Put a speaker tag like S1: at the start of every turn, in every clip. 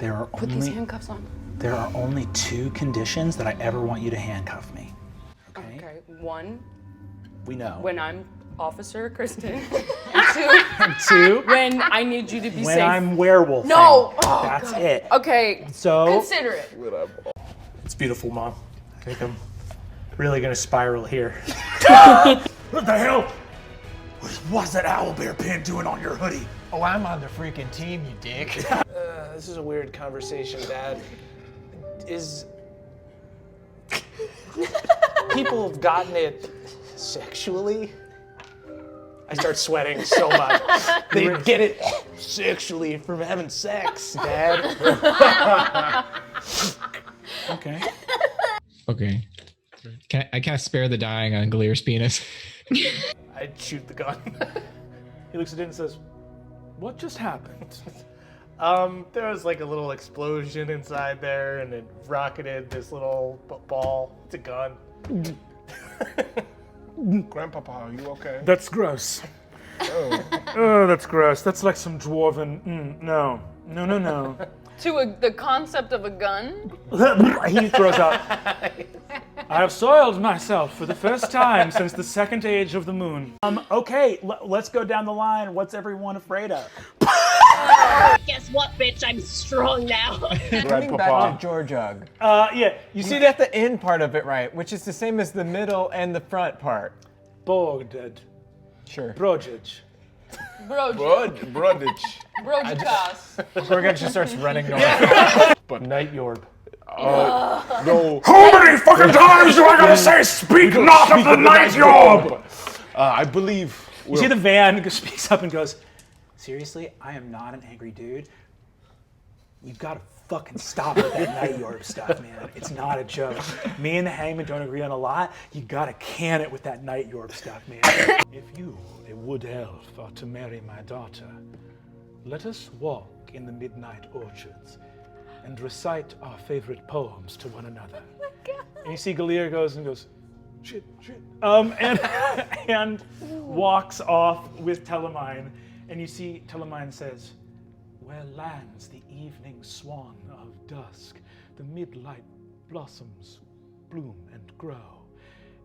S1: Put these handcuffs on.
S2: There are only 2 conditions that I ever want you to handcuff me. Okay?
S1: Okay, 1,
S2: We know.
S1: when I'm Officer Kristen. And
S2: 2,
S1: when I need you to be
S2: when
S1: safe.
S2: I'm werewolf.
S1: No! Oh,
S2: That's
S1: God.
S2: it.
S1: Okay,
S2: So
S1: consider it.
S3: It's beautiful, Mom. I think I'm really gonna spiral here. What the hell? What's that owlbear pin doing on your hoodie?
S4: Oh, I'm on the freaking team, you dick.
S3: This is a weird conversation, Dad. People have gotten it sexually? I start sweating so much. They get it sexually from having sex, Dad.
S2: Okay.
S4: Okay. I can't spare the dying on Galier's penis.
S3: I'd shoot the gun. He looks at it and says, "What just happened?" There was like a little explosion inside there, and it rocketed this little ball. It's a gun.
S5: Grandpapa, are you okay?
S3: That's gross. Oh, that's gross. That's like some dwarven. No.
S1: To the concept of a gun?
S3: He throws out. I have soiled myself for the first time since the second age of the moon.
S2: Okay, let's go down the line. What's everyone afraid of?
S6: Guess what, bitch? I'm strong now.
S4: Coming back to Georgiug.
S3: Yeah,
S4: You see, get the end part of it right, which is the same as the middle and the front part.
S3: Bogded.
S4: Sure.
S3: Brojich.
S5: Brodich.
S1: Brojikas.
S4: Gorgon just starts running north.
S3: Night Yorb.
S5: No.
S3: How many fucking times do I gotta say, speak not of the Night Yorb?
S5: I believe.
S2: You see the van speaks up and goes, seriously, I am not an angry dude. You've got to fucking stop with that Night Yorb stuff, man. It's not a joke. Me and the Hangman don't agree on a lot. You got to can it with that Night Yorb stuff, man.
S3: If you, a wood elf, are to marry my daughter, let us walk in the midnight orchards and recite our favorite poems to one another. Oh my God. And you see Galier goes, shit. And walks off with Telemine. And you see Telemine says, where lands the evening swan of dusk, the midlight blossoms bloom and grow,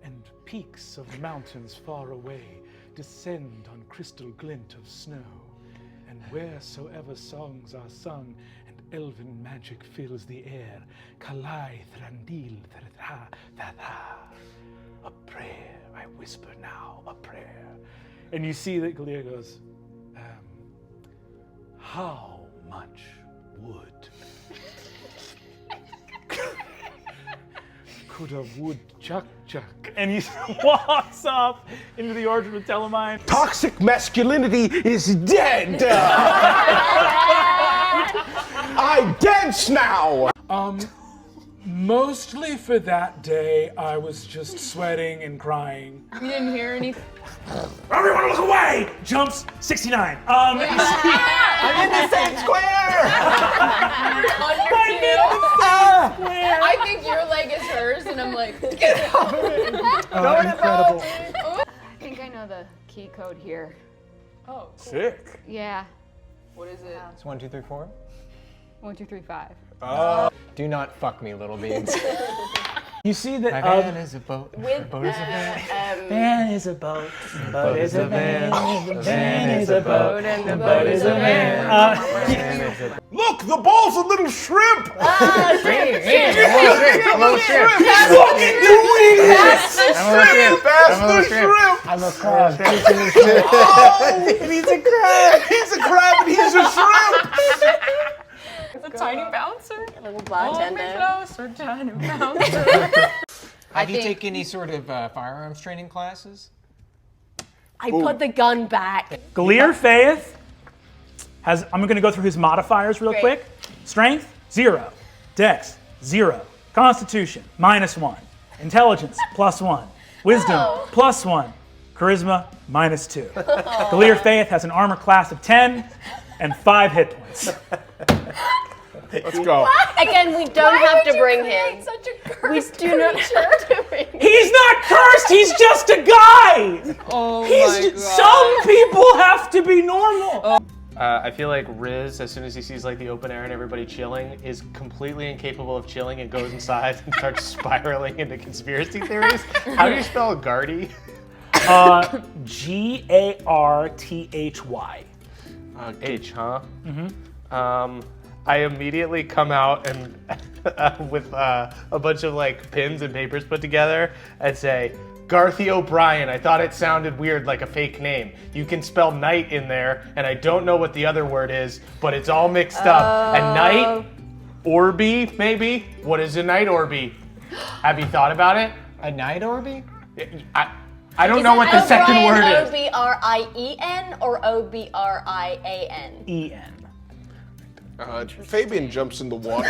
S3: and peaks of mountains far away descend on crystal glint of snow. And wheresoever songs are sung and elven magic fills the air, Kalai Thrandil Thra Tha. A prayer, I whisper now, a prayer. And you see that Galier goes, how much wood could a woodchuck? And he walks off into the orchard with Telemine.
S5: Toxic masculinity is dead. I dance now.
S3: Mostly for that day, I was just sweating and crying.
S1: You didn't hear anything?
S3: Everyone look away! Jumps 69.
S4: I'm in the same square!
S1: I think your leg is hers, and I'm like,
S3: Incredible.
S7: I think I know the key code here.
S1: oh,
S5: Sick.
S7: Yeah.
S1: what is it?
S4: It's 1, 2, 3, 4.
S7: 1, 2, 3, 5.
S4: Do not fuck me, little beans.
S3: You see that
S4: My van is a boat.
S1: With,
S4: boat is a van.
S2: Van is a boat,
S4: Boat is a van.
S2: the van is a boat,
S1: and the
S2: boat is a van.
S5: Look, the ball's a little shrimp.
S4: I'm a little shrimp.
S5: Fucking doing it. Pass the shrimp.
S4: I'm a crab.
S5: He's a crab. He's a crab and he's a shrimp.
S1: It's a tiny bouncer.
S6: Little bartender.
S1: Closer, tiny bouncer.
S4: Have you taken any sort of firearms training classes?
S6: I put the gun back.
S2: Galier Faith has, I'm going to go through his modifiers real quick. Strength, 0. Dex, 0. Constitution, -1. Intelligence, +1. Wisdom, +1. Charisma, -2. Galier Faith has an armor class of 10 and 5 hit points.
S5: Let's go.
S6: Again, we don't have to bring him.
S1: Such a
S6: We
S1: cursed
S6: do not have to bring him.
S2: He's not cursed, he's just a guy!
S1: Oh
S2: Some people have to be normal.
S8: I feel like Riz, as soon as he sees like the open air and everybody chilling, is completely incapable of chilling and goes inside and starts spiraling into conspiracy theories. How do you spell Gardy?
S2: Garthy.
S8: H, huh? I immediately come out and with a bunch of like pins and papers put together and say, Garthy O'Brien. I thought it sounded weird, like a fake name. You can spell night in there, and I don't know what the other word is, but it's all mixed up. And night, Orby, maybe? What is a night Orby? Have you thought about it?
S5: A night Orby?
S8: I don't know what the second word is.
S6: Obrien or Obrian?
S2: E-N.
S9: Fabian jumps in the water,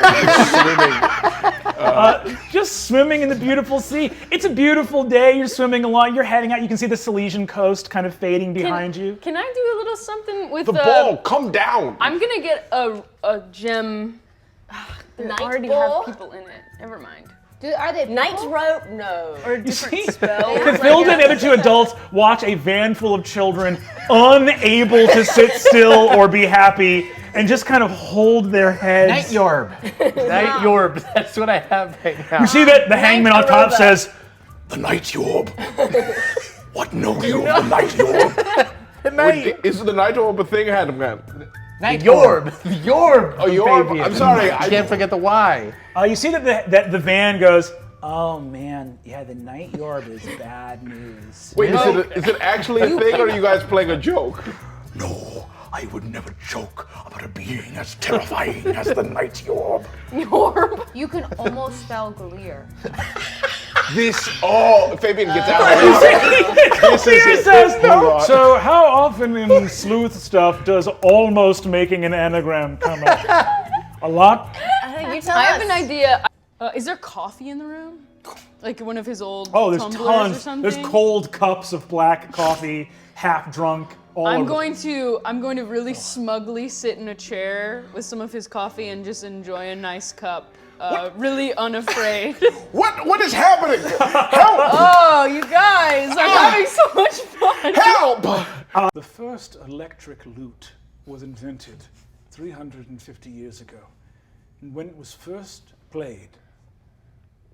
S9: swimming.
S2: Just swimming in the beautiful sea. It's a beautiful day. You're swimming along. You're heading out. You can see the Silesian coast kind of fading behind you.
S1: Can I do a little something with
S9: The ball, come down!
S1: I'm gonna get a gem. They
S6: Night
S1: already
S6: ball?
S1: have people in it. Never mind.
S7: Are they
S6: Nitro? No.
S1: Or different spells.
S2: Cathilda and the other two adults watch a van full of children unable to sit still or be happy and just kind of hold their heads.
S5: Night Yorb.
S8: Night Yorb. That's what I have right now.
S2: You see that the hangman on top
S6: Yoruba.
S2: says,
S9: The night Yorb. What know you of the night Yorb? Wait, is the night Yorb a thing, Hadman?
S5: Night
S8: Yorb. Yorb.
S9: Oh, Yorb.
S8: Fabian.
S9: I'm sorry.
S8: I can't forget the Y.
S2: you see that the van goes, oh man, yeah, the night Yorb is bad news.
S9: Wait, is it actually a thing, or are you guys playing a joke?
S10: No, I would never joke about a being as terrifying as the night Yorb.
S7: You can almost spell Gleer.
S9: Fabian gets out of here.
S2: He says, so how often in sleuth stuff does almost making an anagram come up? A lot?
S6: You tell
S1: I
S6: us.
S1: have an idea. Is there coffee in the room? Like one of his old
S2: Oh, there's
S1: tumblers or
S2: tons.
S1: something?
S2: There's cold cups of black coffee, half drunk, all
S1: I'm
S2: over.
S1: going to really smugly sit in a chair with some of his coffee and just enjoy a nice cup. Really unafraid.
S9: What is happening? Help!
S1: Oh, you guys! I'm having so much fun.
S9: Help!
S3: The first electric lute was invented 350 years ago. And when it was first played,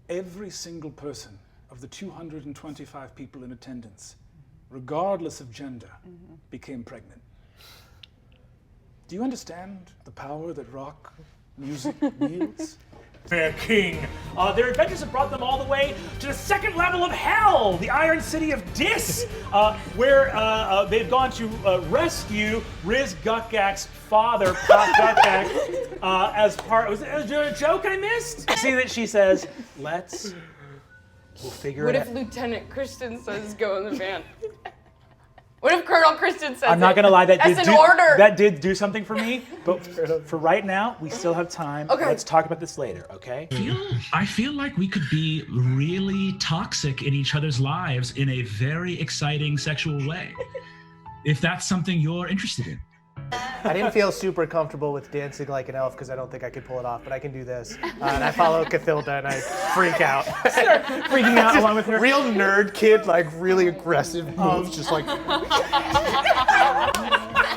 S3: every single person of the 225 people in attendance, regardless of gender, became pregnant. Do you understand the power that rock music wields?
S2: Their king. Their adventures have brought them all the way to the second level of hell, the Iron City of Dis, where they've gone to rescue Riz Gukgak's father, Pop Gukgak, as part. Was there a joke I missed? See that she says, we'll figure
S1: What
S2: it
S1: if
S2: out.
S1: Lieutenant Christian says go in the van? What if Colonel Christian says
S2: I'm not gonna lie, that
S1: did
S2: do something for me, but for right now, we still have time.
S1: Okay.
S2: Let's talk about this later, okay?
S11: I feel like we could be really toxic in each other's lives in a very exciting sexual way. If that's something you're interested in.
S8: I didn't feel super comfortable with dancing like an elf because I don't think I could pull it off, but I can do this. And I follow Cathilda and I freak out.
S2: Freaking out along with her.
S8: Real nerd kid, like really aggressive moves, just like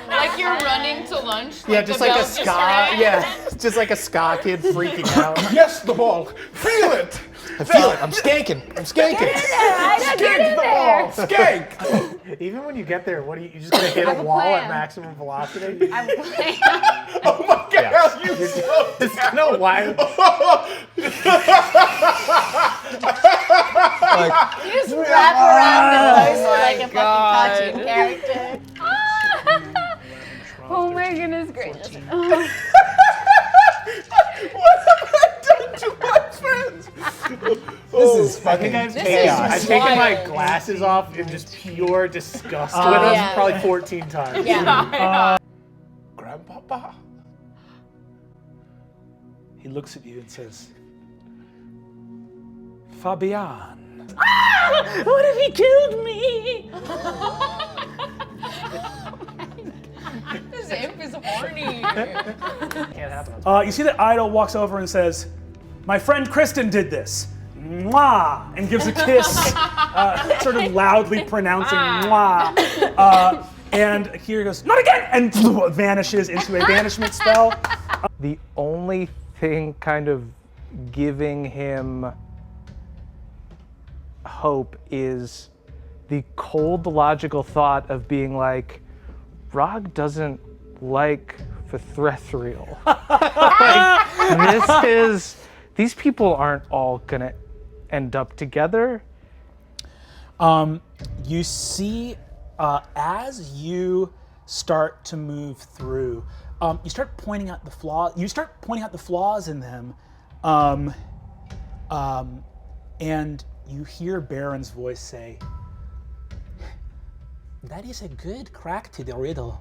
S1: Like you're running to lunch.
S8: yeah, just like a ska, just like a ska kid freaking out.
S9: Yes, the ball. Feel it.
S8: I feel it. I'm skanking.
S9: Skank the ball. Skank.
S8: Even when you get there, what are you just gonna hit a wall at maximum velocity?
S7: I'm playing.
S9: Oh my God, you so
S8: It's kind of wild.
S7: You just wrap around the poster like a fucking cartoon character. Oh my goodness gracious.
S9: What have I done to my friends?
S5: This is fucking
S8: I've
S5: chaos.
S8: taken my glasses off in just pure disgust with them
S6: yeah.
S8: probably 14 times.
S6: Yeah.
S9: Grandpapa.
S3: He looks at you and says, Fabian.
S2: What if he killed me?
S1: This imp is horny.
S8: Can't happen.
S2: You see that Idol walks over and says, my friend Kristen did this. Mwah! And gives a kiss, sort of loudly pronouncing mwah. And here goes, not again! And vanishes into a banishment spell.
S8: The only thing kind of giving him hope is the cold logical thought of being like, Rog doesn't like Vithrethriel. These people aren't all gonna end up together.
S2: You see, as you start to move through, you start pointing out the flaw. You start pointing out the flaws in them, and you hear Baron's voice say, "That is a good crack to the riddle,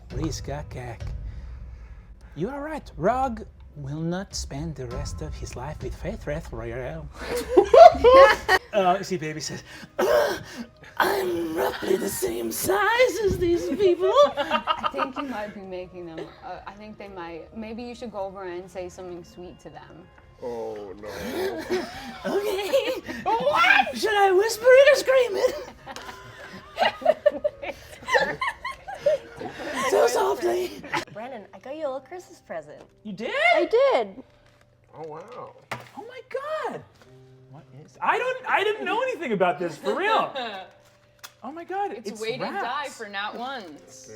S2: Rizgakak. You are right. Rog will not spend the rest of his life with Vithrethriel." You see, Baby says, "I'm roughly the same size as these people."
S7: I think you might be making them. I think they might. Maybe you should go over and say something sweet to them.
S9: Oh no.
S2: Okay. What? Should I whisper it or scream it? So softly.
S12: Brandon, I got you a little Christmas present.
S2: You did?
S12: I did.
S9: Oh wow.
S2: Oh my God. What is? I didn't know anything about this for real. Oh my God.
S1: It's weighted
S2: rats.
S1: die for not once.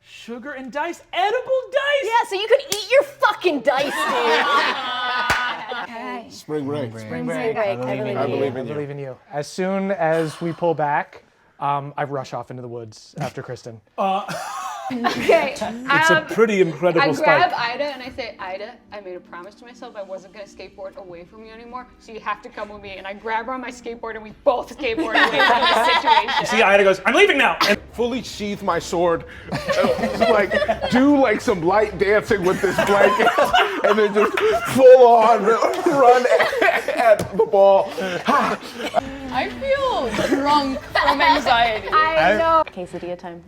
S2: Sugar and dice, edible dice.
S12: Yeah, so you could eat your fucking dice, dude.
S7: Okay.
S9: Spring break.
S8: Spring
S12: break. I believe in you.
S8: I believe in you. As soon as we pull back, I rush off into the woods after Kristen.
S7: Okay.
S2: It's a pretty incredible
S7: I grab
S2: spike.
S7: Ida and I say, Ida, I made a promise to myself I wasn't going to skateboard away from you anymore, so you have to come with me. And I grab her on my skateboard and we both skateboard away from this situation.
S2: See, Ida goes, "I'm leaving now." And
S9: Fully sheath my sword, like do like some light dancing with this blanket, and then just full on run at the ball.
S1: I feel drunk from anxiety.
S7: I know.
S12: Quesadilla time.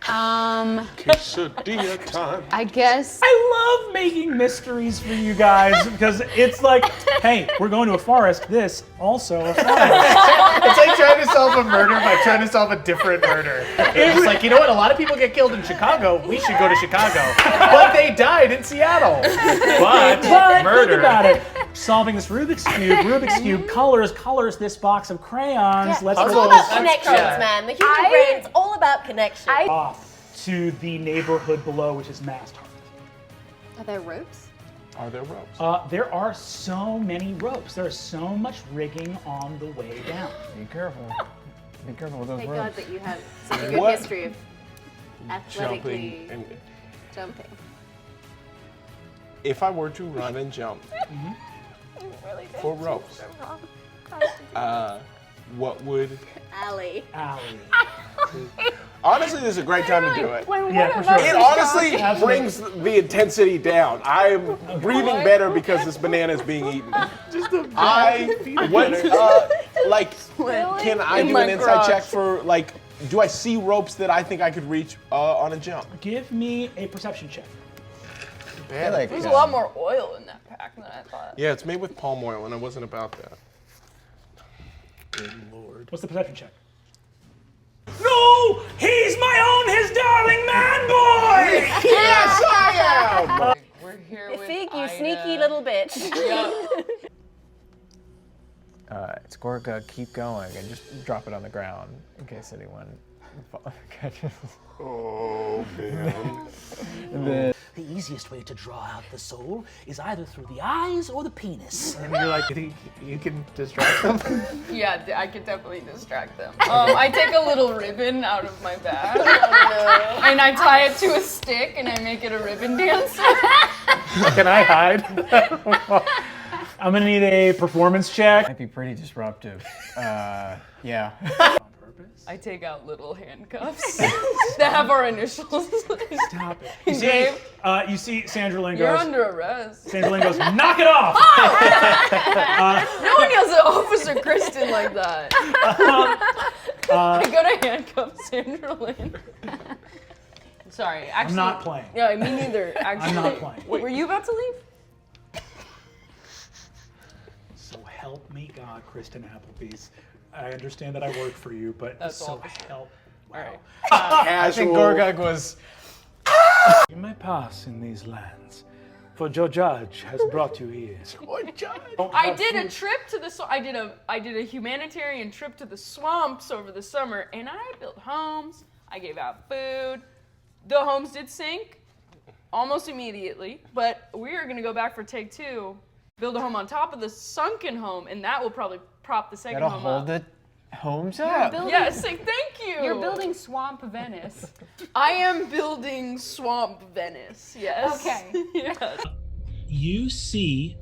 S9: Quesadilla time.
S7: I guess.
S2: I love making mysteries for you guys because it's like, hey, we're going to a forest. This also a forest.
S8: It's like trying to solve a murder by trying to solve a different murder. It's like, you know what? A lot of people get killed in Chicago. We should go to Chicago. But they died in Seattle. But murder.
S2: Think about it. Solving this Rubik's Cube, colors this box of crayons.
S12: It's all about connections, man. The human brain, it's all about connections.
S2: Off to the neighborhood below, which is Mast Heart.
S7: Are there ropes?
S9: Are there ropes?
S2: There are so many ropes. There's so much rigging on the way down.
S5: Be careful. Be careful with those
S7: Thank
S5: ropes.
S7: God that you have such a good
S9: What?
S7: history of athletically
S9: Jumping and
S7: jumping.
S9: if I were to run and jump for ropes, what would?
S12: Allie.
S9: Honestly, this is a great time to do it.
S2: Yeah, for sure.
S9: It honestly brings the intensity down. I'm breathing better because this banana is being eaten. Can I do an insight check for like? Do I see ropes that I think I could reach on a jump?
S2: Give me a perception check.
S1: There's a lot more oil in that pack than I thought.
S9: Yeah, it's made with palm oil, and I wasn't about that. Good Lord.
S2: What's the perception check? No! He's his darling man boy!
S9: Yes, I am!
S1: We're here with
S12: Fig, you
S1: Ida.
S12: sneaky little bitch.
S5: It's Gorka, keep going, and just drop it on the ground in case anyone catches.
S9: Oh, man.
S10: The easiest way to draw out the soul is either through the eyes or the penis.
S8: And you're like, you can distract them?
S1: Yeah, I could definitely distract them. I take a little ribbon out of my bag and I tie it to a stick and I make it a ribbon dancer.
S8: Can I hide?
S2: I'm gonna need a performance check.
S5: Might be pretty disruptive. Yeah.
S1: I take out little handcuffs that have our initials.
S2: Stop it.
S1: Dave,
S2: You see Sandra Lynn
S1: you're
S2: goes,
S1: under arrest.
S2: Sandra Lynn goes, knock it off!
S1: No one yells at Officer Kristen like that. I gotta handcuff Sandra Lynn. Sorry, actually.
S2: I'm not playing.
S1: Yeah, me neither. Actually,
S2: I'm not playing.
S1: Were you about to leave?
S2: So help me God. not Kristen Applebee's. I understand that I work for you, but
S1: That's
S2: so
S1: awful.
S2: help.
S1: All right.
S5: I think Gorgug was.
S3: You may pass in these lands, for your judge has brought you here.
S1: I did a trip to the I did a humanitarian trip to the swamps over the summer, and I built homes. I gave out food. The homes did sink almost immediately, but we are gonna go back for take 2, build a home on top of the sunken home, and that will probably prop the second
S5: Gotta
S1: home
S5: hold
S1: up.
S5: the homes up.
S1: Yes, thank you.
S7: You're building Swamp Venice.
S1: I am building Swamp Venice. Yes.
S7: Okay.
S1: Yes.
S11: You see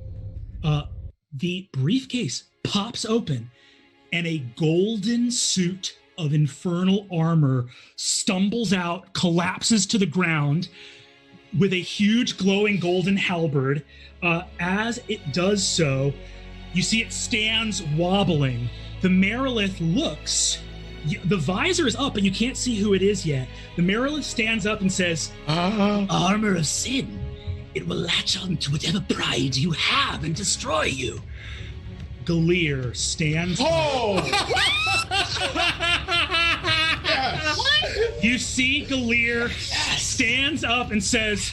S11: the briefcase pops open and a golden suit of infernal armor stumbles out, collapses to the ground with a huge glowing golden halberd. As it does so, you see it stands wobbling. The Merilith looks. The visor is up and you can't see who it is yet. The Merilith stands up and says, "Armor of sin. It will latch on to whatever pride you have and destroy you." Galir stands up. You see Galir stands up and says,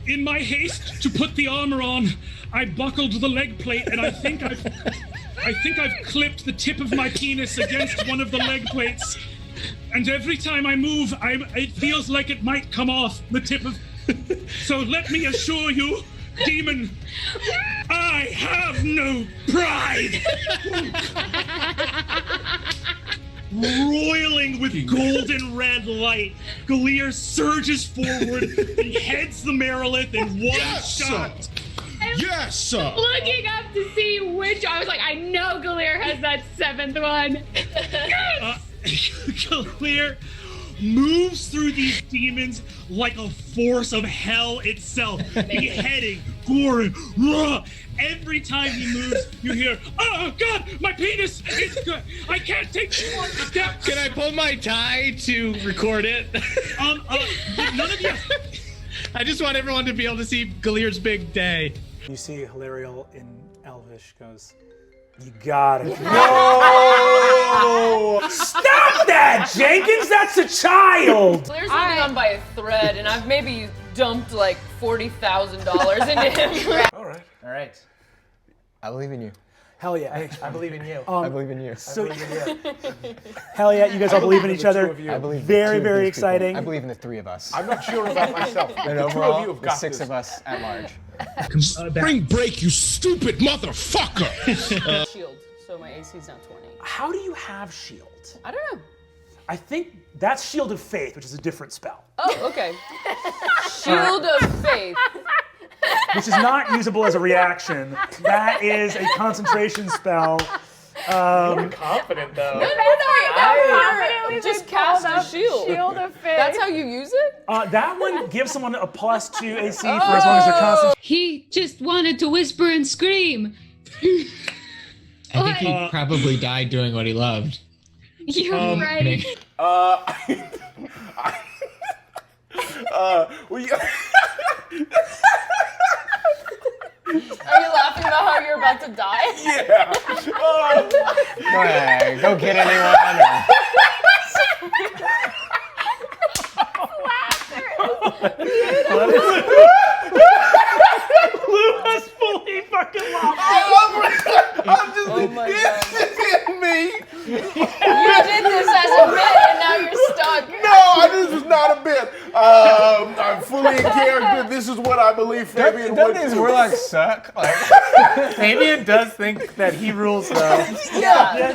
S11: "In my haste to put the armor on, I buckled the leg plate and I think I've clipped the tip of my penis against one of the leg plates. And every time I move, it feels like it might come off the tip of... So let me assure you, demon, I have no pride." Roiling with golden red light, Galir surges forward and heads the Merilith in one shot.
S13: Yes!
S6: Looking up to see which. I was like, I know Galir has that 7th one.
S11: Galir moves through these demons like a force of hell itself, beheading, goring, raw. Every time he moves, you hear, "Oh God, my penis! I can't take 2 more steps."
S4: Can I pull my tie to record it?
S11: None of you.
S4: I just want everyone to be able to see Galir's big day.
S2: You see Hilarial in Elvish goes, "You got it."
S3: No! Stop that, Jenkins! That's a child!
S1: Galir's holding on by a thread, and I've maybe dumped like $40,000 into him.
S3: All right.
S5: All right. I believe in you.
S2: Hell yeah.
S5: I believe in you.
S2: I
S5: believe in you.
S2: So, hell yeah, you guys all believe in each other.
S5: I believe in
S2: very,
S5: the 2 of
S2: very
S5: these people.
S2: exciting.
S5: I believe in the 3 of us.
S9: I'm not sure about myself.
S5: And
S9: The 2
S5: overall,
S9: of you have
S5: the
S9: got
S5: 6
S9: this.
S5: of us at large.
S13: Spring break, you stupid motherfucker!
S1: Shield, so my AC's now 20.
S2: How do you have shield?
S1: I don't know.
S2: I think that's Shield of Faith, which is a different spell,
S1: Oh, okay. Shield of Faith.
S2: which is not usable as a reaction. That is a concentration spell.
S8: You're confident though.
S1: I just cast a shield.
S7: Shield of Faith.
S1: That's how you use it?
S2: That one gives someone a +2 AC for as long as they're concentrated.
S6: He just wanted to whisper and scream.
S4: I think he probably died doing what he loved.
S6: You're right.
S1: Are you laughing about how you're about to die?
S9: Yeah.
S5: Go ahead, go get anyone.
S2: Lou has fully fucking lost.
S9: I'm just,
S1: Oh my God.
S9: it's in me.
S1: You did this as a bit and now you're stuck.
S9: No, this is not a bit. I'm fully in character. This is what I believe Fabian
S5: Don't
S9: would
S5: these
S9: do.
S5: warlocks suck? Like,
S8: Fabian does think that he rules though.
S1: Yeah.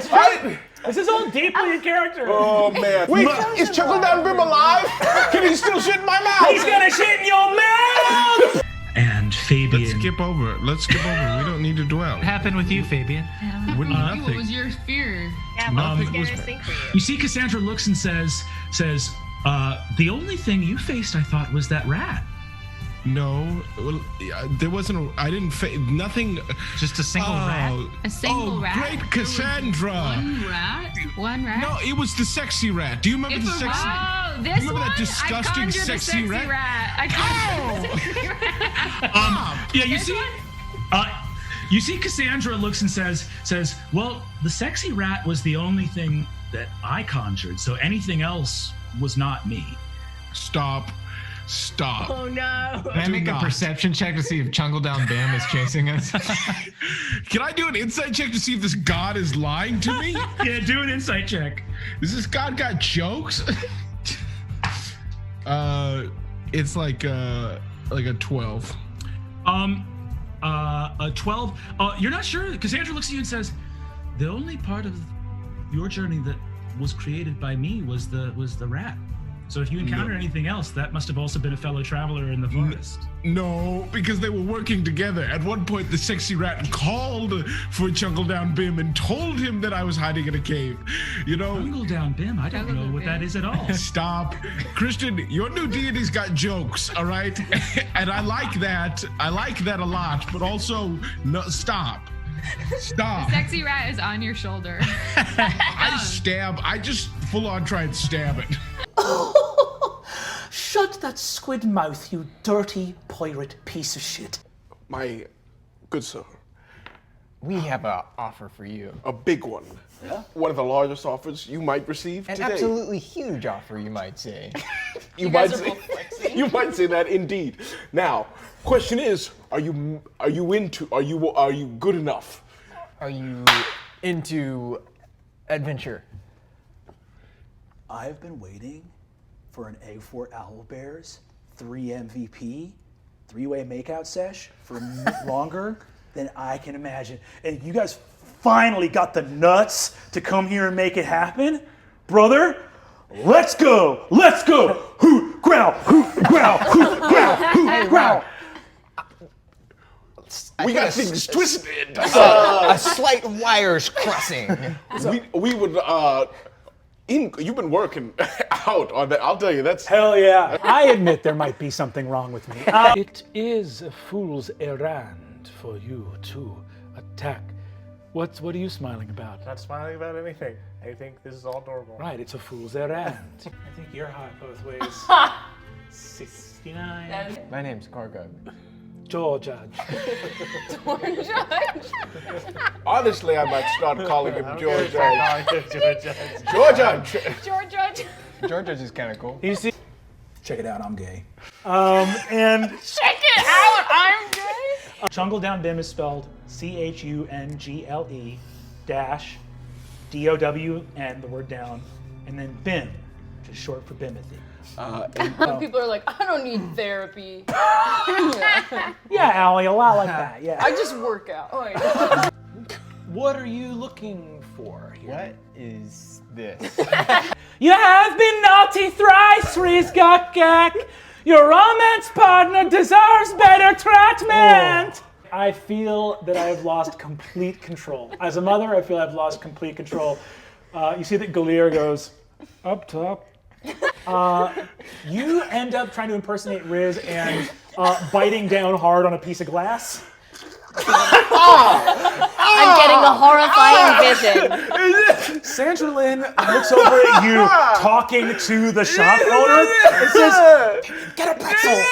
S2: This is all deeply in character.
S9: Oh man. Wait, is Chuckle Down Brim alive? Can he still shit in my mouth?
S2: He's gonna shit in your mouth!
S11: And Fabian.
S13: Let's skip over. We don't need to dwell.
S4: What happened with you, Fabian?
S13: Nothing.
S6: What was your fear?
S13: Nothing was
S11: You see, Cassandra looks and says, the only thing you faced, I thought, was that rat.
S13: No, well, there wasn't. I didn't. Nothing.
S4: Just a single rat?
S6: A single rat?
S13: Great Cassandra.
S6: One rat? One rat?
S13: No, it was the sexy rat. Do you remember
S6: It's
S13: the
S6: a
S13: sexy?
S6: rat. Oh, this
S13: remember
S6: one?
S13: that disgusting
S6: I conjured
S13: sexy
S6: a sexy rat. I conjured a sexy rat.
S11: Yeah, you see, You see Cassandra looks and says, well, the sexy rat was the only thing that I conjured, so anything else was not me.
S13: Stop.
S12: Oh no.
S4: Can I make a perception check to see if Chungle Down Bam is chasing us?
S13: Can I do an insight check to see if this god is lying to me?
S11: Yeah, do an insight check.
S13: Does this god got jokes? It's like a 12.
S11: A 12. You're not sure. Cassandra looks at you and says, the only part of your journey that was created by me was the rat. So if you encounter anything else, that must have also been a fellow traveler in the forest.
S13: No, because they were working together. At one point, the sexy rat called for Chungle Down Bim and told him that I was hiding in a cave. You know?
S11: Chungle Down Bim? I don't know what that is at all.
S13: Stop. Christian, your new deity's got jokes, all right? And I like that. I like that a lot, but also, no, stop. Stop.
S6: Sexy rat is on your shoulder.
S13: I just full on try and stab it.
S10: Shut that squid mouth, you dirty pirate piece of shit.
S9: My good sir,
S5: We have an offer for you.
S9: a big one.
S10: Yeah?
S9: One of the largest offers you might receive
S5: An
S9: today.
S5: absolutely huge offer, you might say.
S9: You
S1: guys
S9: might
S1: are
S9: say,
S1: both flexing.
S9: you might say that indeed. Now, question is, are you good enough?
S5: Are you into adventure?
S10: I've been waiting for an Egg for Owlbears 3 MVP, 3-way makeout sesh for longer than I can imagine. And you guys finally got the nuts to come here and make it happen? Brother, let's go! Let's go! Hoot, growl, hoot, growl, hoot, growl, hoot, growl.
S9: We got things twisted.
S5: A slight wires crossing.
S9: We would, you've been working out on that. I'll tell you, that's...
S2: Hell yeah. I admit there might be something wrong with me.
S3: It is a fool's errand for you to attack. What are you smiling about?
S8: Not smiling about anything. I think this is all normal.
S3: Right, it's a fool's errand.
S2: I think you're hot both ways. 69.
S5: My name's Gorgo.
S3: George.
S9: Honestly, I might start calling him George.
S5: Georgia is kind of cool.
S2: You see?
S10: Check it out, I'm gay.
S2: And
S1: Check it out, I'm gay.
S2: Chungle Down Bim is spelled CHUNGLE dash DOWN, the word down, and then Bim, which is short for Bimothy.
S1: People are like, I don't need therapy.
S2: Yeah, Allie, a lot like that, yeah.
S1: I just work out. Oh, yeah.
S3: What are you looking for here?
S5: What is this?
S2: You have been naughty thrice, Rizgakak. Your romance partner deserves better treatment. I feel that I have lost complete control. As a mother, I feel I've lost complete control. You see that Galir goes, up top. You end up trying to impersonate Riz and biting down hard on a piece of glass.
S12: I'm getting a horrifying vision.
S2: Sandra Lynn looks over at you, talking to the shop owner, and says, "Get a pretzel,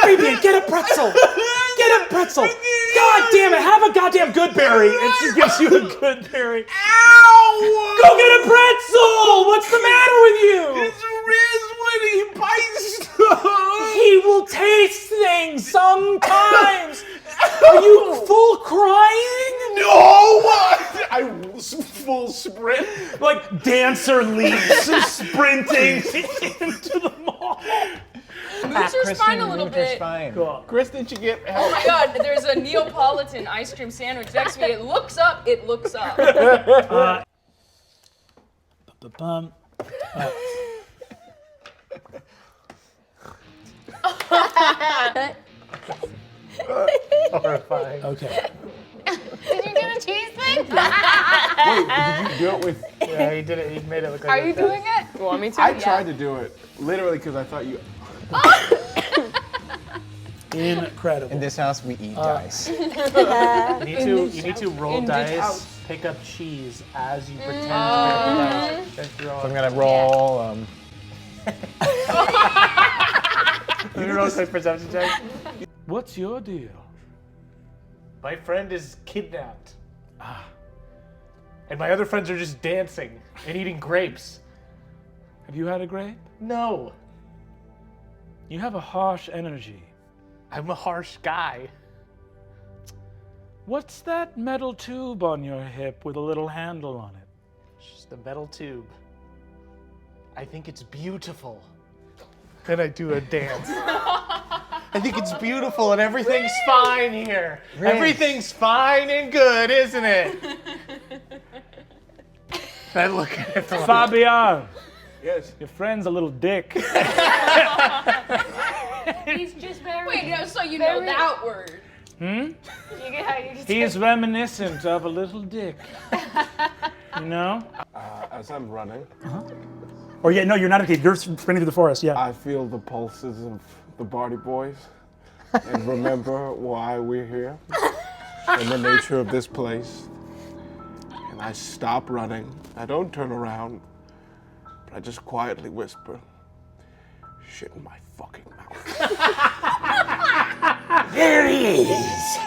S2: Fabian, get a pretzel, get a pretzel. God damn it, have a goddamn good berry." And she gives you a good berry. Ow! Go get a pretzel. What's the matter with you?
S9: It's Riz when he bites.
S2: He will taste things sometimes. Are you full crying?
S9: No! I was full sprint.
S2: Like dancer leaps, sprinting into the mall.
S1: Moves her spine a little bit.
S2: Cool.
S9: Kristen should get
S1: Oh
S9: help.
S1: my god, there's a Neapolitan ice cream sandwich next to me. It looks up, it looks up.
S2: Ba-bum.
S8: Horrifying.
S2: Okay.
S7: Did you get a cheese thing?
S9: Wait, did you do it with...
S8: Yeah, he did it. He made it look like
S7: Are you doing it?
S1: You want me to?
S9: I tried to do it, literally, because I thought you...
S2: Incredible.
S5: In this house, we eat dice.
S8: You need to roll dice, pick up cheese as you pretend to pick up dice.
S5: So I'm gonna roll.
S8: You roll a quick perception check.
S3: What's your deal?
S8: My friend is kidnapped. And my other friends are just dancing and eating grapes.
S3: Have you had a grape?
S8: No,
S3: You have a harsh energy.
S8: I'm a harsh guy.
S3: What's that metal tube on your hip with a little handle on it?
S8: It's just a metal tube. I think it's beautiful. Then I do a dance. I think it's beautiful and everything's fine here. Everything's fine and good, isn't it? I look at it.
S3: Fabian,
S9: Yes.
S3: your friend's a little dick.
S7: He's just very.
S1: Wait, no, so you know that word.
S7: You just
S3: He's reminiscent of a little dick. You know?
S9: As I'm running,
S2: Or yeah, no, you're not a kid. You're sprinting through the forest. Yeah.
S9: I feel the pulses of the Barty Boys and remember why we're here and the nature of this place. And I stop running. I don't turn around, but I just quietly whisper, shit in my fucking mouth.
S10: There he is.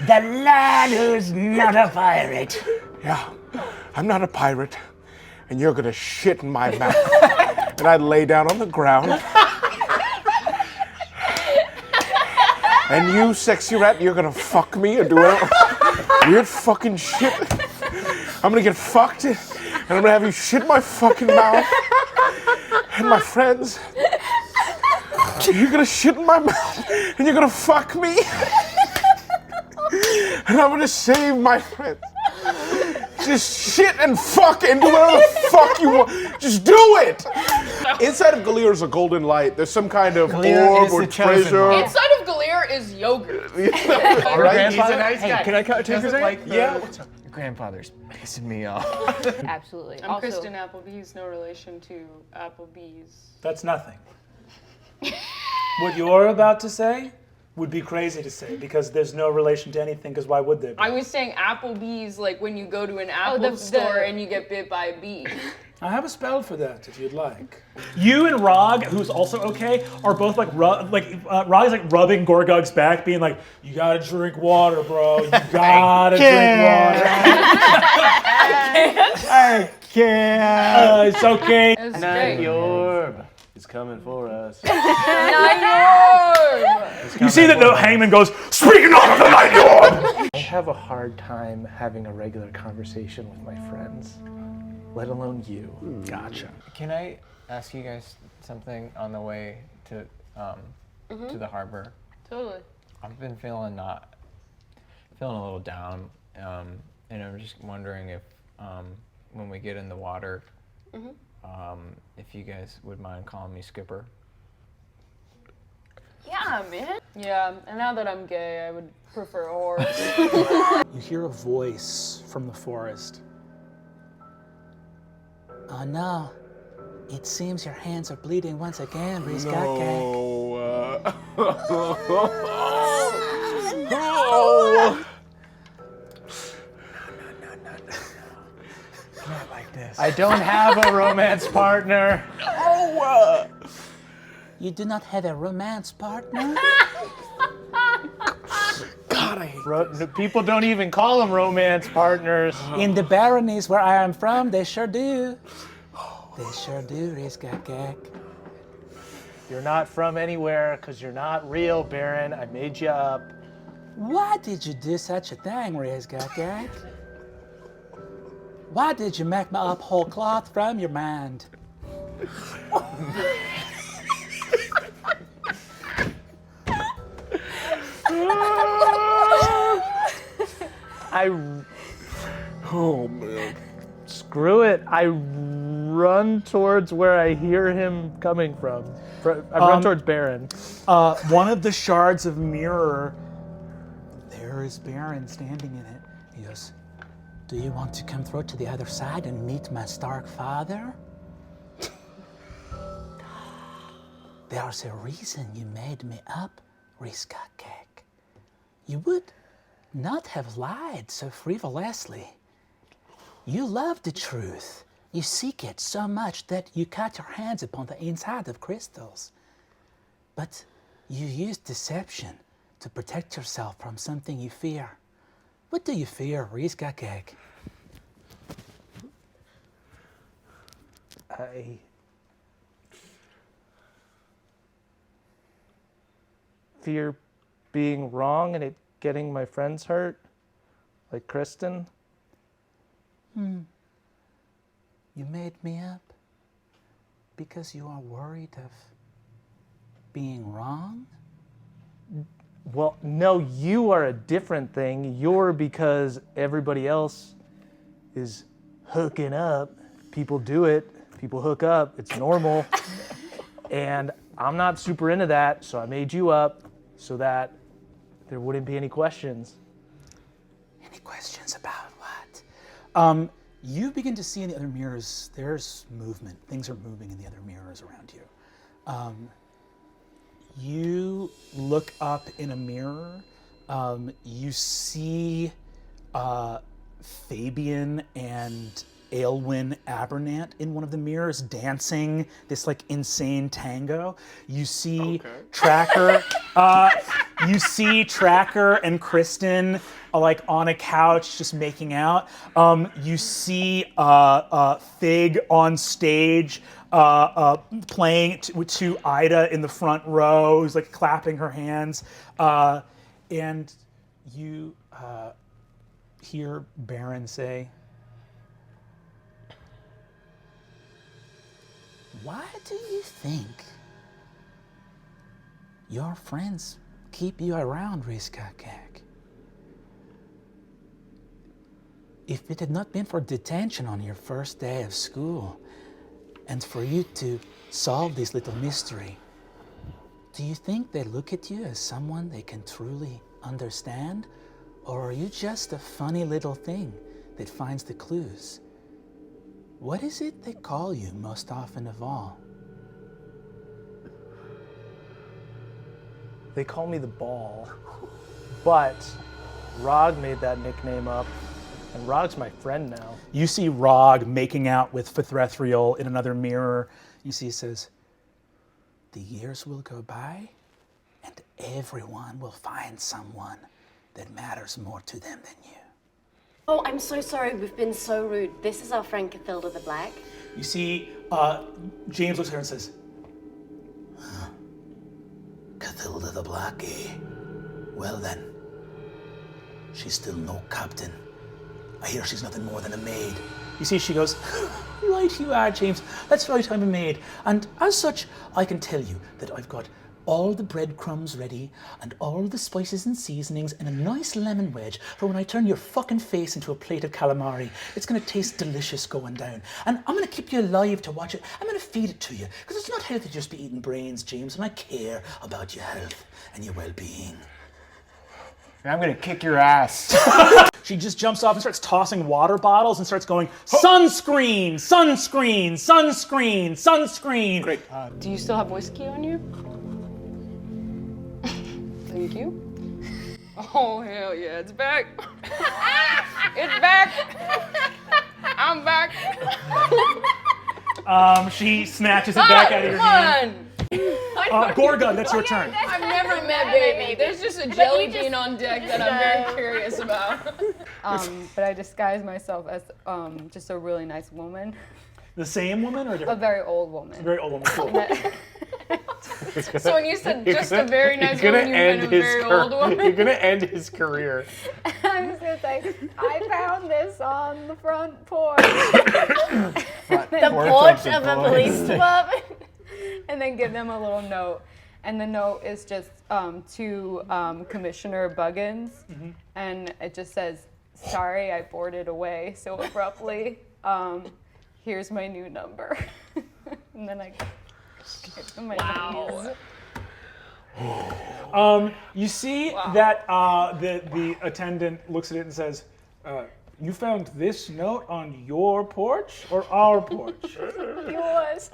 S10: The lad who's not a pirate.
S9: Yeah, I'm not a pirate, and you're gonna shit in my mouth. And I lay down on the ground. And you, sexy rat, you're gonna fuck me or do weird fucking shit. I'm gonna get fucked, and I'm gonna have you shit my fucking mouth. And my friends, you're gonna shit in my mouth, and you're gonna fuck me. And I'm gonna save my friends. Just shit and fuck and do whatever the fuck you want. Just do it! Inside of Galir is a golden light. There's some kind of orb or treasure.
S1: Inside of Galir is yogurt.
S9: All right?
S8: He's a nice guy.
S5: Can I cut to
S8: Doesn't like the-
S9: Yeah, what's up?
S5: Your grandfather's pissing me off.
S12: Absolutely.
S7: I'm
S12: Also,
S7: Kristen Applebee's, no relation to Applebee's.
S2: That's nothing. What you're about to say would be crazy to say because there's no relation to anything. Because why would there be?
S1: I was saying Applebee's, like when you go to an Apple
S7: the-
S1: store and you get bit by a bee.
S3: I have a spell for that if you'd like.
S2: You and Rog, who's also okay, are both like Rog is like rubbing Gorgug's back, being like, "You gotta drink water, bro. You gotta drink water."
S5: I can't.
S2: It's okay.
S1: It was great.
S8: Yorb is coming for us.
S2: You see that the hangman goes, "Speaking of the night, Yorb."
S8: I have a hard time having a regular conversation with my friends, let alone you.
S2: Gotcha.
S5: Can I ask you guys something on the way to the harbor?
S7: Totally.
S5: I've been feeling a little down, and I'm just wondering if when we get in the water, if you guys would mind calling me Skipper.
S1: Yeah, man. Yeah, and now that I'm gay, I would prefer a horse.
S10: You hear a voice from the forest. Oh no. It seems your hands are bleeding once again, Rizkakak.
S5: Not like this.
S8: I don't have a romance partner.
S10: You do not have a romance partner?
S8: God, I hate people don't even call them romance partners.
S10: In the baronies where I am from, they sure do. They sure do, Rizkakak.
S8: You're not from anywhere because you're not real, Baron. I made you up.
S10: Why did you do such a thing, Rizkakak? Why did you make me up whole cloth from your mind?
S9: Oh, man.
S8: Screw it. I run towards where I hear him coming from. I run towards Baron.
S10: One of the shards of mirror, there is Baron standing in it. He goes, "Do you want to come through to the other side and meet my Stark father? There's a reason you made me up, Rizkakak. You would not have lied so frivolously. You love the truth. You seek it so much that you cut your hands upon the inside of crystals. But you use deception to protect yourself from something you fear. What do you fear, Rizkakek?
S3: I fear being wrong and it getting my friends hurt, like Kristen.
S10: You made me up because you are worried of being wrong?
S3: Well, no, you are a different thing. You're because everybody else is hooking up. People do it. People hook up. It's normal. And I'm not super into that, so I made you up so that there wouldn't be any questions.
S10: Any questions about what? You begin to see in the other mirrors, there's movement. Things are moving in the other mirrors around you. You look up in a mirror. You see Fabian and Aylwin Abernant in one of the mirrors dancing this like insane tango. You see Tracker. You see Tracker and Kristen like on a couch just making out. You see Fig on stage playing to Ida in the front row, who's like clapping her hands. And you hear Baron say, "Why do you think your friends keep you around, Rizkakek? If it had not been for detention on your first day of school, and for you to solve this little mystery, do you think they look at you as someone they can truly understand? Or are you just a funny little thing that finds the clues? What is it they call you most often of all?"
S3: They call me the Ball, but Rog made that nickname up, and Rog's my friend now.
S10: You see Rog making out with Fithrethriel in another mirror. You see, he says, "The years will go by, and everyone will find someone that matters more to them than you."
S12: Oh, I'm so sorry. We've been so rude. This is our friend Cathilda the Black.
S10: You see, James looks at her and says, "Cathilda the Black, eh? Well then, she's still no captain. I hear she's nothing more than a maid." You see, she goes, "Right you are, James. That's right, I'm a maid. And as such, I can tell you that I've got all the breadcrumbs ready and all the spices and seasonings and a nice lemon wedge for when I turn your fucking face into a plate of calamari. It's going to taste delicious going down. And I'm going to keep you alive to watch it. I'm going to feed it to you because it's not healthy to just be eating brains, James, and I care about your health and your well-being."
S9: And I'm gonna kick your ass.
S10: She just jumps off and starts tossing water bottles and starts going, "Sunscreen, sunscreen, sunscreen, sunscreen."
S9: Great.
S7: Do you still have whiskey on you? Thank you.
S1: Oh, hell yeah, it's back. It's back. I'm back.
S2: She snatches it back out of your hand.
S1: Fun.
S2: Gorga, that's your turn.
S1: I've never met Baby. There's just a jelly bean on deck that I'm very curious about.
S7: But I disguise myself as just a really nice woman.
S2: The same woman or a
S7: A
S2: different?
S7: very old woman.
S2: A very old woman. Cool.
S1: So when you said just a very nice woman, you meant a very old woman?
S8: You're gonna end his career.
S7: I was gonna say, I found this on the front porch.
S12: The porch of a police department.
S7: And then give them a little note. And the note is just to Commissioner Buggins. And it just says, "Sorry, I boarded away so abruptly. Here's my new number." And then I give them my keys.
S2: You see that the attendant looks at it and says, "You found this note on your porch or our porch?"
S7: Yours.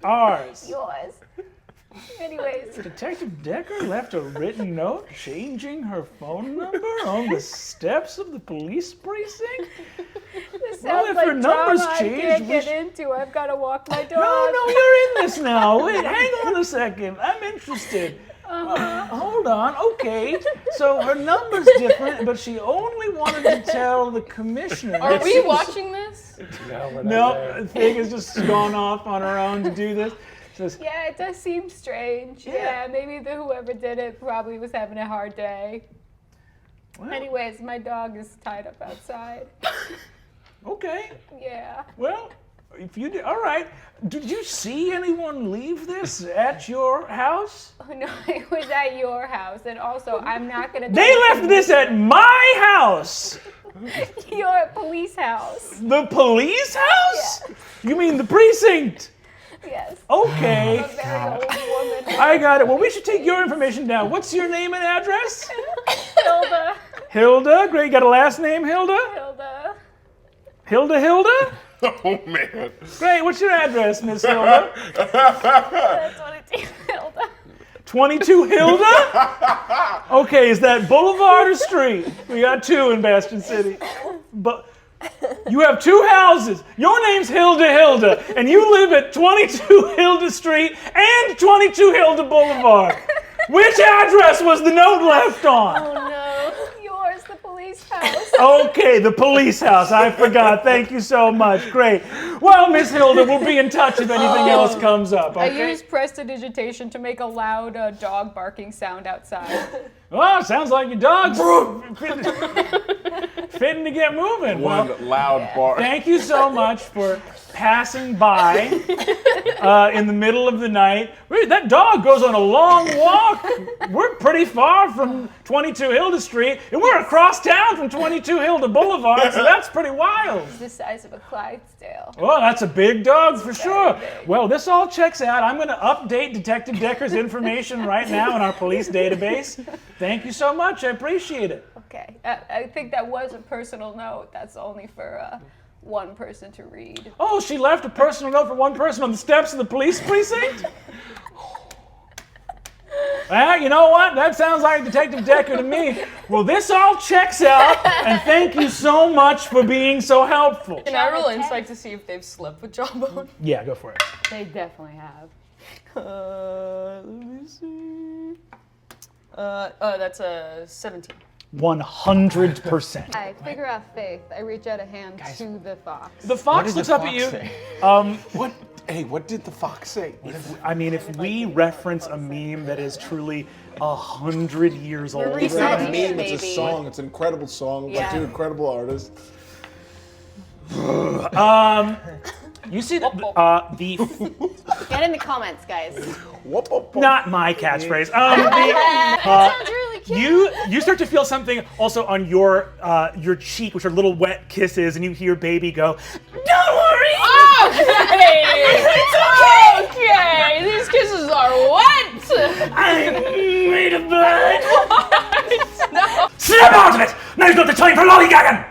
S2: Ours.
S7: Yours. Anyways.
S2: Detective Decker left a written note changing her phone number on the steps of the police precinct?
S7: This
S2: Well,
S7: sounds
S2: if
S7: like
S2: her numbers
S7: drama
S2: change,
S7: I can't
S2: we
S7: get into. I've got to walk my dog.
S2: No, you're in this now. Wait, hang on a second. I'm interested. All
S3: hold on. Okay, so her number's different, but she only wanted to tell the commissioner.
S1: Are we watching this?
S3: No, the thing has just gone off on her own to do this. Says,
S7: Yeah, it does seem strange. Yeah, maybe whoever did it probably was having a hard day.
S3: well,
S7: Anyways, my dog is tied up outside.
S3: okay,
S7: Yeah.
S3: well, if you did, all right. Did you see anyone leave this at your house?
S7: Oh, no, it was at your house, and also I'm not gonna.
S3: They left this at my house.
S7: your police house.
S3: The police house? You mean the precinct?
S7: Yes.
S3: Okay.
S7: A very old woman.
S3: I got it. Well, we should take your information down. What's your name and address?
S7: Hilda.
S3: Hilda. Great. Got a last name, Hilda?
S7: Hilda.
S3: Hilda?
S9: Oh man.
S3: Great. What's your address, Miss Hilda?
S7: That's what it is, Hilda.
S3: 22 Hilda? Okay, is that Boulevard or Street? We got two in Bastion City. But you have two houses. Your name's Hilda, and you live at 22 Hilda Street and 22 Hilda Boulevard. Which address was the note left on?
S7: Oh no. Yours, the police house.
S3: Okay, the police house. I forgot. Thank you so much. Great. Well, Miss Hilda, we'll be in touch if anything else comes up.
S7: I
S3: Okay.
S7: used prestidigitation to make a loud dog barking sound outside.
S3: Well, sounds like your dog's fitting to get moving.
S9: One
S3: Well,
S9: loud bark.
S3: thank you so much for passing by in the middle of the night. Wait, that dog goes on a long walk. We're pretty far from 22 Hilda Street, and we're across town from 22 Hilda Boulevard, so that's pretty wild.
S7: It's the size of a Clydesdale.
S3: Well, that's a big dog for sure. Well, this all checks out. I'm going to update Detective Decker's information right now in our police database. Thank you so much. I appreciate it.
S7: Okay. I think that was a personal note. That's only for one person to read.
S3: Oh, she left a personal note for one person on the steps of the police precinct? Well, you know what? That sounds like Detective Decker to me. Well, this all checks out, and thank you so much for being so helpful.
S1: Can I roll insight to see if they've slept with Jawbone?
S3: Yeah, go for it.
S7: They definitely have.
S1: Let me see. That's a 17.
S3: 100%.
S7: I figure out faith. I reach out a hand to the fox.
S3: The fox looks up at you.
S9: What did the fox say?
S3: If we reference a meme that is truly 100 years old.
S9: It's not a
S12: Recycling it,
S9: meme, it's a
S12: baby.
S9: song. It's an incredible song by
S12: Yeah.
S9: two incredible artists.
S3: You see the
S12: Get in the comments, guys.
S9: Whoop, whoop, whoop.
S3: not my catchphrase.
S12: That sounds really cute.
S3: You start to feel something also on your cheek, which are little wet kisses, and you hear baby go, "Don't worry."
S1: Okay! It's okay! These kisses are wet!
S3: I'm made of blood.
S1: No!
S3: Snap out of it! Now's not the time for lollygagging!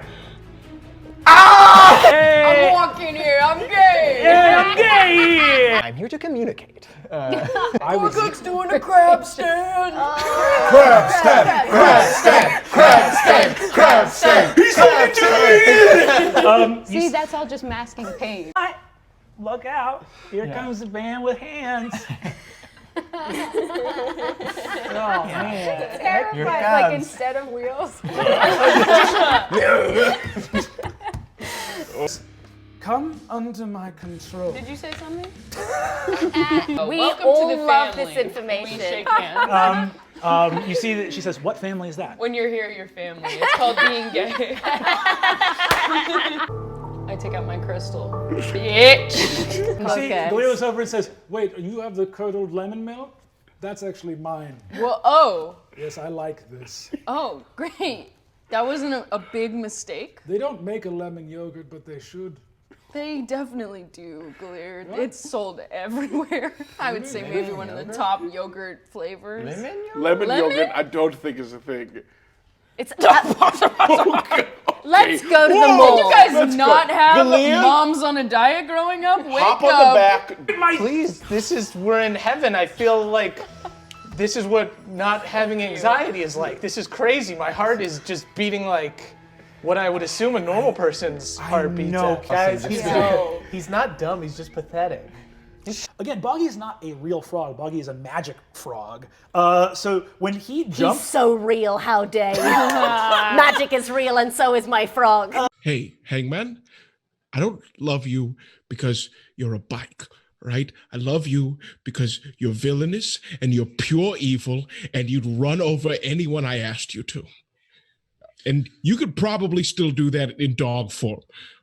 S3: Ah! Hey!
S1: I'm walking here, I'm gay!
S3: Hey, I'm gay!
S5: I'm here to communicate.
S1: Cook's doing a crab stand!
S9: Crab stand! Crab stand! Crab stand! Crab stand!
S3: He's talking to me!
S7: See, that's all just masking pain.
S3: Look out! Here comes the man with hands. Oh man!
S7: Terrified, like instead of wheels.
S3: Come under my control.
S1: Did you say something?
S12: We
S1: Welcome
S12: all
S1: to the
S12: love
S1: family.
S12: this information.
S1: We shake hands.
S3: You see that she says, "What family is that?"
S1: When you're here at your family, it's called being gay. I take out my crystal. Bitch!
S3: You see,
S12: Okay.
S3: Galea looks over and says, "Wait, you have the curdled lemon milk? That's actually mine.
S1: Well, oh,
S3: Yes, I like this.
S1: great. That wasn't a big mistake.
S3: They don't make a lemon yogurt, but they should.
S1: They definitely do, Gleer. It's sold everywhere. I would say maybe one of the top yogurt flavors.
S9: Lemon
S1: Lemon?
S9: yogurt, I don't think is a thing.
S12: It's Let's go to the
S9: Whoa,
S12: mall.
S1: Did you guys not have
S8: Galea?
S1: moms on a diet growing up? Wake
S8: Hop
S1: up.
S8: on the back.
S3: My
S8: Please, we're in heaven. I feel like this is what not having anxiety is like. This is crazy. My heart is just beating like what I would assume a normal person's heart beats
S3: know,
S8: at. Guys,
S3: Cassie,
S8: he's,
S1: No.
S8: he's not dumb. He's just pathetic.
S10: Again, Boggy is not a real frog. Boggy is a magic frog. So when he
S12: He's
S10: jumps,
S12: so real, how dare you? Magic is real and so is my frog.
S13: Hey, Hangman, I don't love you because you're a bike, right? I love you because you're villainous and you're pure evil and you'd run over anyone I asked you to. And you could probably still do that in dog form,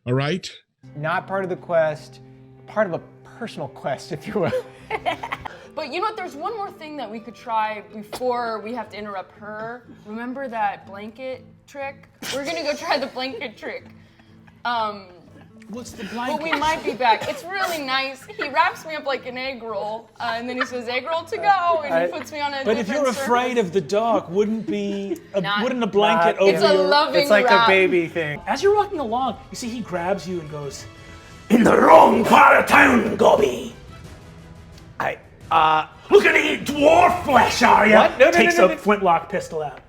S13: all right?
S5: Not part of the quest, part of a personal quest, if you will.
S1: But you know what? There's one more thing that we could try before we have to interrupt her. Remember that blanket trick? We're gonna go try the blanket trick.
S10: what's the blanket?
S1: But we might be back. It's really nice. He wraps me up like an egg roll, and then he says, "Egg roll to go," and he puts me on a.
S10: But if you're afraid of the dark, wouldn't a blanket over
S1: It's a
S10: your?
S1: loving
S8: It's like
S1: wrap.
S8: a baby thing.
S10: As you're walking along, you see he grabs you and goes, "In the wrong part of town, Gobby. Looking to eat dwarf flesh, are you?"
S8: What? No,
S10: Takes
S8: no.
S10: a flintlock pistol out.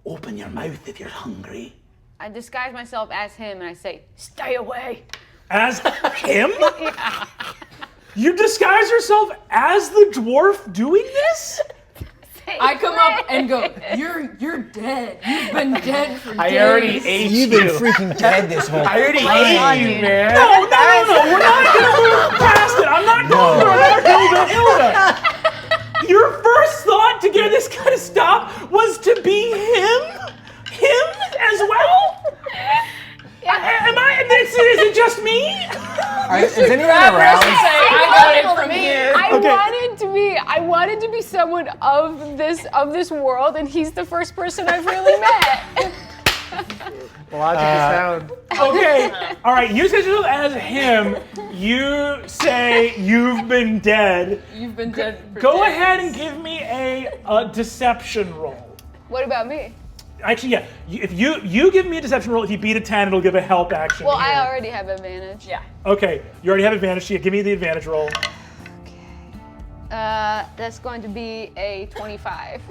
S10: Open your mouth if you're hungry.
S7: I disguise myself as him and I say, "Stay away."
S10: As him? You disguise yourself as the dwarf doing this?
S1: I come up and go, "You're dead. You've been dead for days."
S8: I already ate
S5: You've been freaking dead this whole
S8: I already
S5: time.
S8: ate you, man.
S10: No, we're not gonna move past it. I'm not going there. I'm not Hilda. Your first thought to get this guy to stop was to be him? Him as well? Am I? Is it just me?
S5: Is anyone around?
S1: I got it from here.
S7: I wanted to be someone of this world, and he's the first person I've really met.
S8: Logic is sound.
S10: Okay. All right. You say yourself as him. You say you've been dead.
S1: You've been dead for
S10: Go
S1: days.
S10: ahead and give me a deception roll.
S7: What about me?
S10: Actually, yeah. If you give me a deception roll, if you beat a 10, it'll give a help action.
S7: Well, I
S10: here.
S7: already have advantage.
S1: Yeah.
S10: Okay, you already have advantage. So yeah, give me the advantage roll.
S7: That's going to be a 25.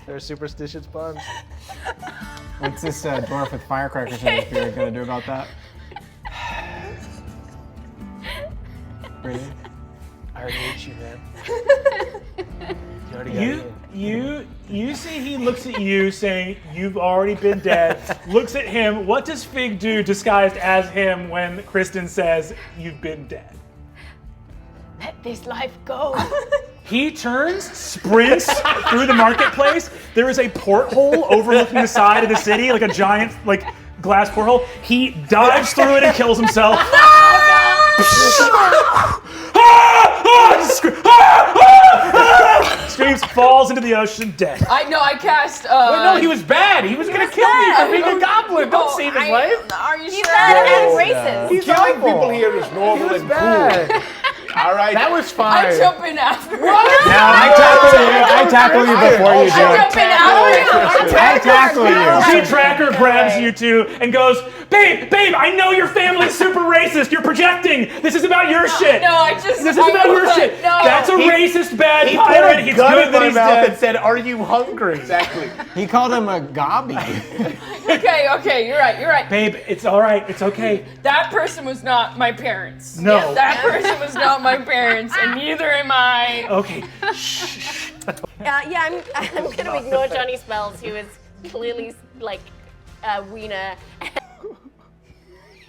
S8: They're superstitious buns.
S5: What's this dwarf with firecrackers in his beard gonna do about that? Really?
S8: I already ate you, man. You already got it.
S10: You see he looks at you saying you've already been dead. Looks at him. What does Fig do disguised as him when Kristen says you've been dead?
S7: Let this life go.
S10: He turns, sprints through the marketplace. There is a porthole overlooking the side of the city, like a giant glass porthole. He dives through it and kills himself. Screams, falls into the ocean, dead.
S1: I know. I cast.
S8: Wait, no, he was bad. He was gonna kill me for being a goblin. Don't save his life.
S1: Are you
S7: He's
S1: sure?
S7: bad at races.
S8: He's
S9: Killing
S8: awful.
S9: people here is
S8: He
S9: normal
S8: was
S9: and
S8: bad.
S9: cool. All right.
S8: That was
S1: I
S8: fine.
S1: jump in after.
S5: I tackle you before you do
S1: I
S5: it.
S1: jump in after.
S5: I tackle you.
S10: Sea Tracker grabs you two and goes, babe, I know your family's super racist. You're projecting. This is about your shit.
S1: No, I just.
S10: This is about your shit.
S1: No.
S10: That's a racist bad
S8: He put
S10: pirate.
S8: a
S10: He's
S8: gun
S10: good
S8: in
S10: that
S8: my
S10: he's
S8: mouth
S10: dead.
S8: and said, "Are you hungry?"
S9: Exactly.
S5: He called him a gobby.
S1: Okay. You're right.
S10: Babe, it's all right. It's okay.
S1: That person was not my parents.
S10: No.
S1: Yeah, that person was not my parents, and neither am I.
S10: Okay.
S12: Yeah, I'm gonna ignore Johnny Spells, who is clearly like a wiener.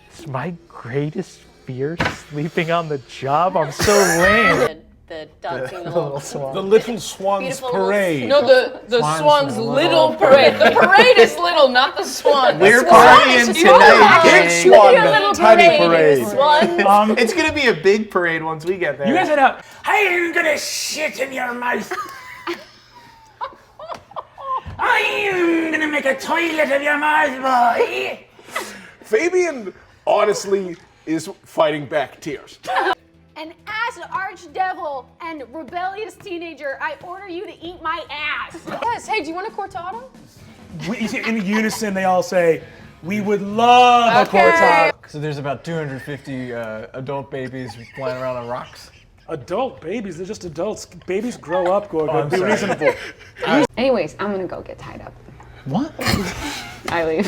S8: It's my greatest fear, sleeping on the job. I'm so lame.
S12: The dancing
S8: The
S12: little
S8: little swan.
S9: The Little Swans
S12: Beautiful
S9: Parade.
S1: No, the swan's little parade. The parade is little, not the swan.
S8: We're
S1: The swan
S8: partying
S1: is
S8: tonight.
S1: huge.
S9: Big
S12: Should we do
S9: Swan,
S12: a little
S9: tiny
S12: parade?
S9: parade.
S12: Swan.
S8: It's gonna be a big parade once we get there.
S10: You guys head out. I'm gonna shit in your mouth. I'm gonna make a toilet of your mouth, boy.
S9: Fabian honestly is fighting back tears.
S6: And as an archdevil and rebellious teenager, I order you to eat my ass.
S1: Yes. Hey, do you want a cortado?
S10: In unison, they all say, "We would love
S1: Okay.
S10: a cortado."
S5: So there's about 250 adult babies flying around on rocks.
S10: Adult babies, they're just adults. Babies grow up, Gorgo.
S8: I'm
S10: Be
S8: sorry.
S10: reasonable.
S7: Anyways, I'm gonna go get tied up.
S10: What?
S7: I leave.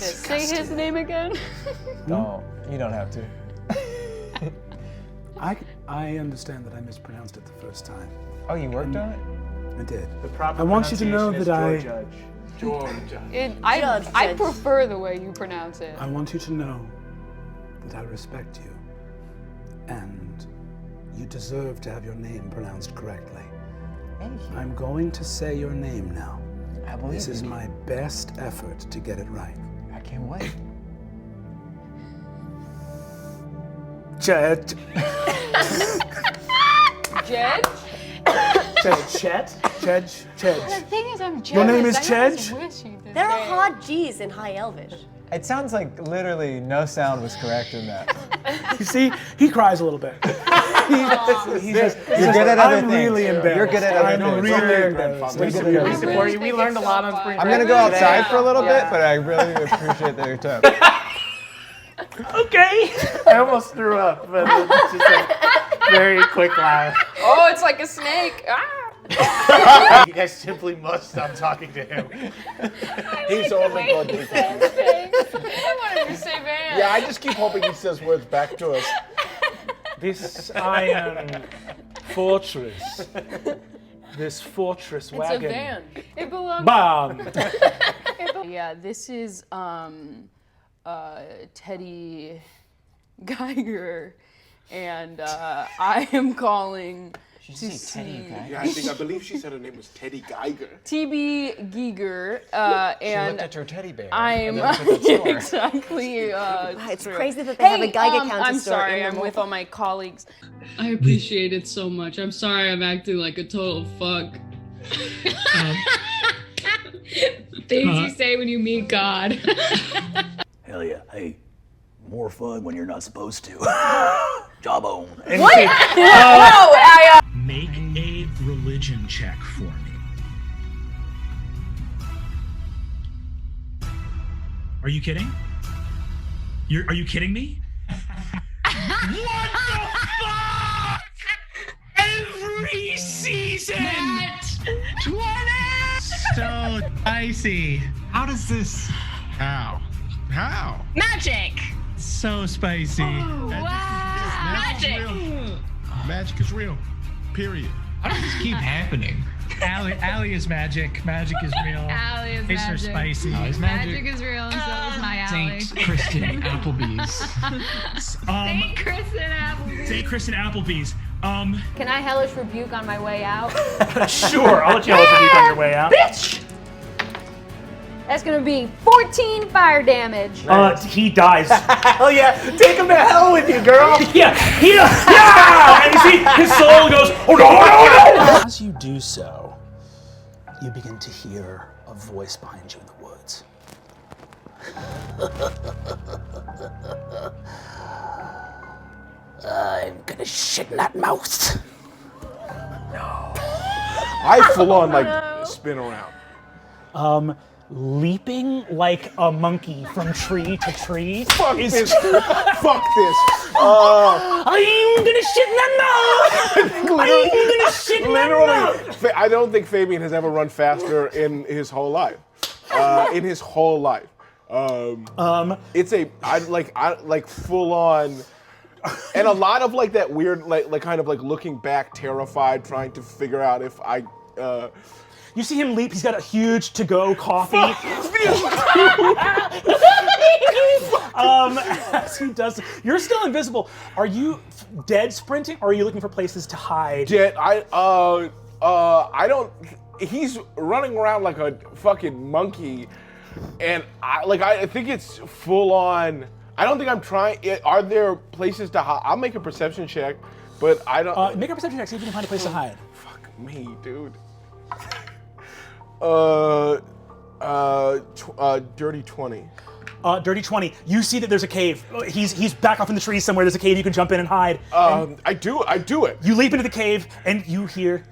S7: Say his name again.
S5: No, you don't have to.
S10: I understand that I mispronounced it the first time.
S5: Oh, you worked on it?
S10: I did.
S3: The proper
S10: I want you to know
S3: pronunciation
S10: that
S3: is Georgia.
S7: I prefer the way you pronounce it.
S10: I want you to know that I respect you, and you deserve to have your name pronounced correctly.
S5: Thank you.
S10: I'm going to say your name now.
S5: I believe
S10: This is
S5: you.
S10: my best effort to get it right.
S5: I can't wait.
S10: Chet.
S7: Jed?
S10: Chet. Chedge.
S7: The thing is, I'm jealous.
S10: Your name is
S7: I
S10: Chedge?
S7: always wish you did
S12: There are
S7: that.
S12: hard G's in High Elvish.
S5: It sounds like literally no sound was correct in that.
S10: You see, he cries a little bit. He says,
S5: You're good at other
S10: I'm
S5: things.
S10: really embarrassed.
S5: You're good at other
S10: I'm
S5: things.
S10: really embarrassed.
S8: We support you. We
S7: think
S8: learned a
S7: it's
S8: lot
S7: so
S8: on
S7: fun.
S8: spring
S5: I'm
S8: break.
S5: gonna go outside for a little bit,
S7: Yeah.
S5: but I really appreciate their time.
S10: Okay.
S3: I almost threw up, but it's just a very quick laugh.
S1: Oh, it's like a snake. Ah.
S3: You guys simply must stop talking to him.
S9: He's only good.
S1: I wanted to say Van.
S9: Yeah, I just keep hoping he says words back to us.
S3: This iron fortress. This fortress
S1: It's a
S3: wagon.
S1: van.
S7: It belongs.
S3: Bomb.
S1: Yeah, this is Teddy Geiger, and I am calling to see
S9: Yeah, I believe she said her name was Teddy Geiger.
S1: TB Geiger,
S5: She looked
S1: and
S5: at your teddy bear.
S1: I'm
S5: and then took it
S1: exactly.
S12: It's
S1: true.
S12: crazy that they have a Geiger counter
S1: I'm
S12: store
S1: sorry,
S12: in
S1: I'm
S12: the
S1: with all my colleagues.
S14: I appreciate it so much. I'm sorry I'm acting like a total fuck. Things you say when you meet God.
S10: Hell yeah. Hey, more fun when you're not supposed to. Jawbone.
S1: What? No,
S11: Make a religion check for me. Are you kidding? Are you kidding me? What the fuck? Every season!
S14: Matt!
S11: 20! So spicy.
S4: How does this?
S13: How?
S14: Magic!
S11: So spicy.
S14: Magic!
S13: Magic is real. Period.
S4: How does this keep happening?
S11: Allie is magic. Magic is real.
S14: Allie is
S11: Tastes are
S14: magic.
S11: spicy.
S4: Is
S14: Magic is real, and so is my alley.
S4: Saint Kristen Applebee's.
S14: St. Kristen Applebee's.
S11: St. Kristen Applebee's.
S7: Can I hellish rebuke on my way out?
S2: Sure, I'll let you help you on your way out.
S7: Bitch! That's gonna be 14 fire damage.
S2: He dies.
S3: Hell yeah. Take him to hell with you, girl.
S2: Yeah, and you see his soul goes, oh no.
S10: As you do so, you begin to hear a voice behind you in the woods. I'm gonna shit in that mouth.
S9: I full on like spin around.
S2: Leaping like a monkey from tree to tree.
S9: Fuck this. Fuck this.
S2: I'm gonna shit in that mouth. I'm gonna shit in that mouth.
S9: Literally, I don't think Fabian has ever run faster in his whole life. It's I full on, and a lot of like that weird like kind of like looking back, terrified, trying to figure out if I.
S2: You see him leap. He's got a huge to-go coffee. As he does, you're still invisible. Are you dead sprinting, or are you looking for places to hide?
S9: Dead. I don't. He's running around like a fucking monkey, and I think it's full on. I don't think I'm trying. Are there places to hide? I'll make a perception check, but I don't.
S2: Make a perception check. See if you can find a place to hide.
S9: Fuck me, dude. Dirty 20.
S2: Dirty 20. You see that there's a cave. He's back off in the trees somewhere. There's a cave you can jump in and hide.
S9: I do it.
S2: You leap into the cave and you hear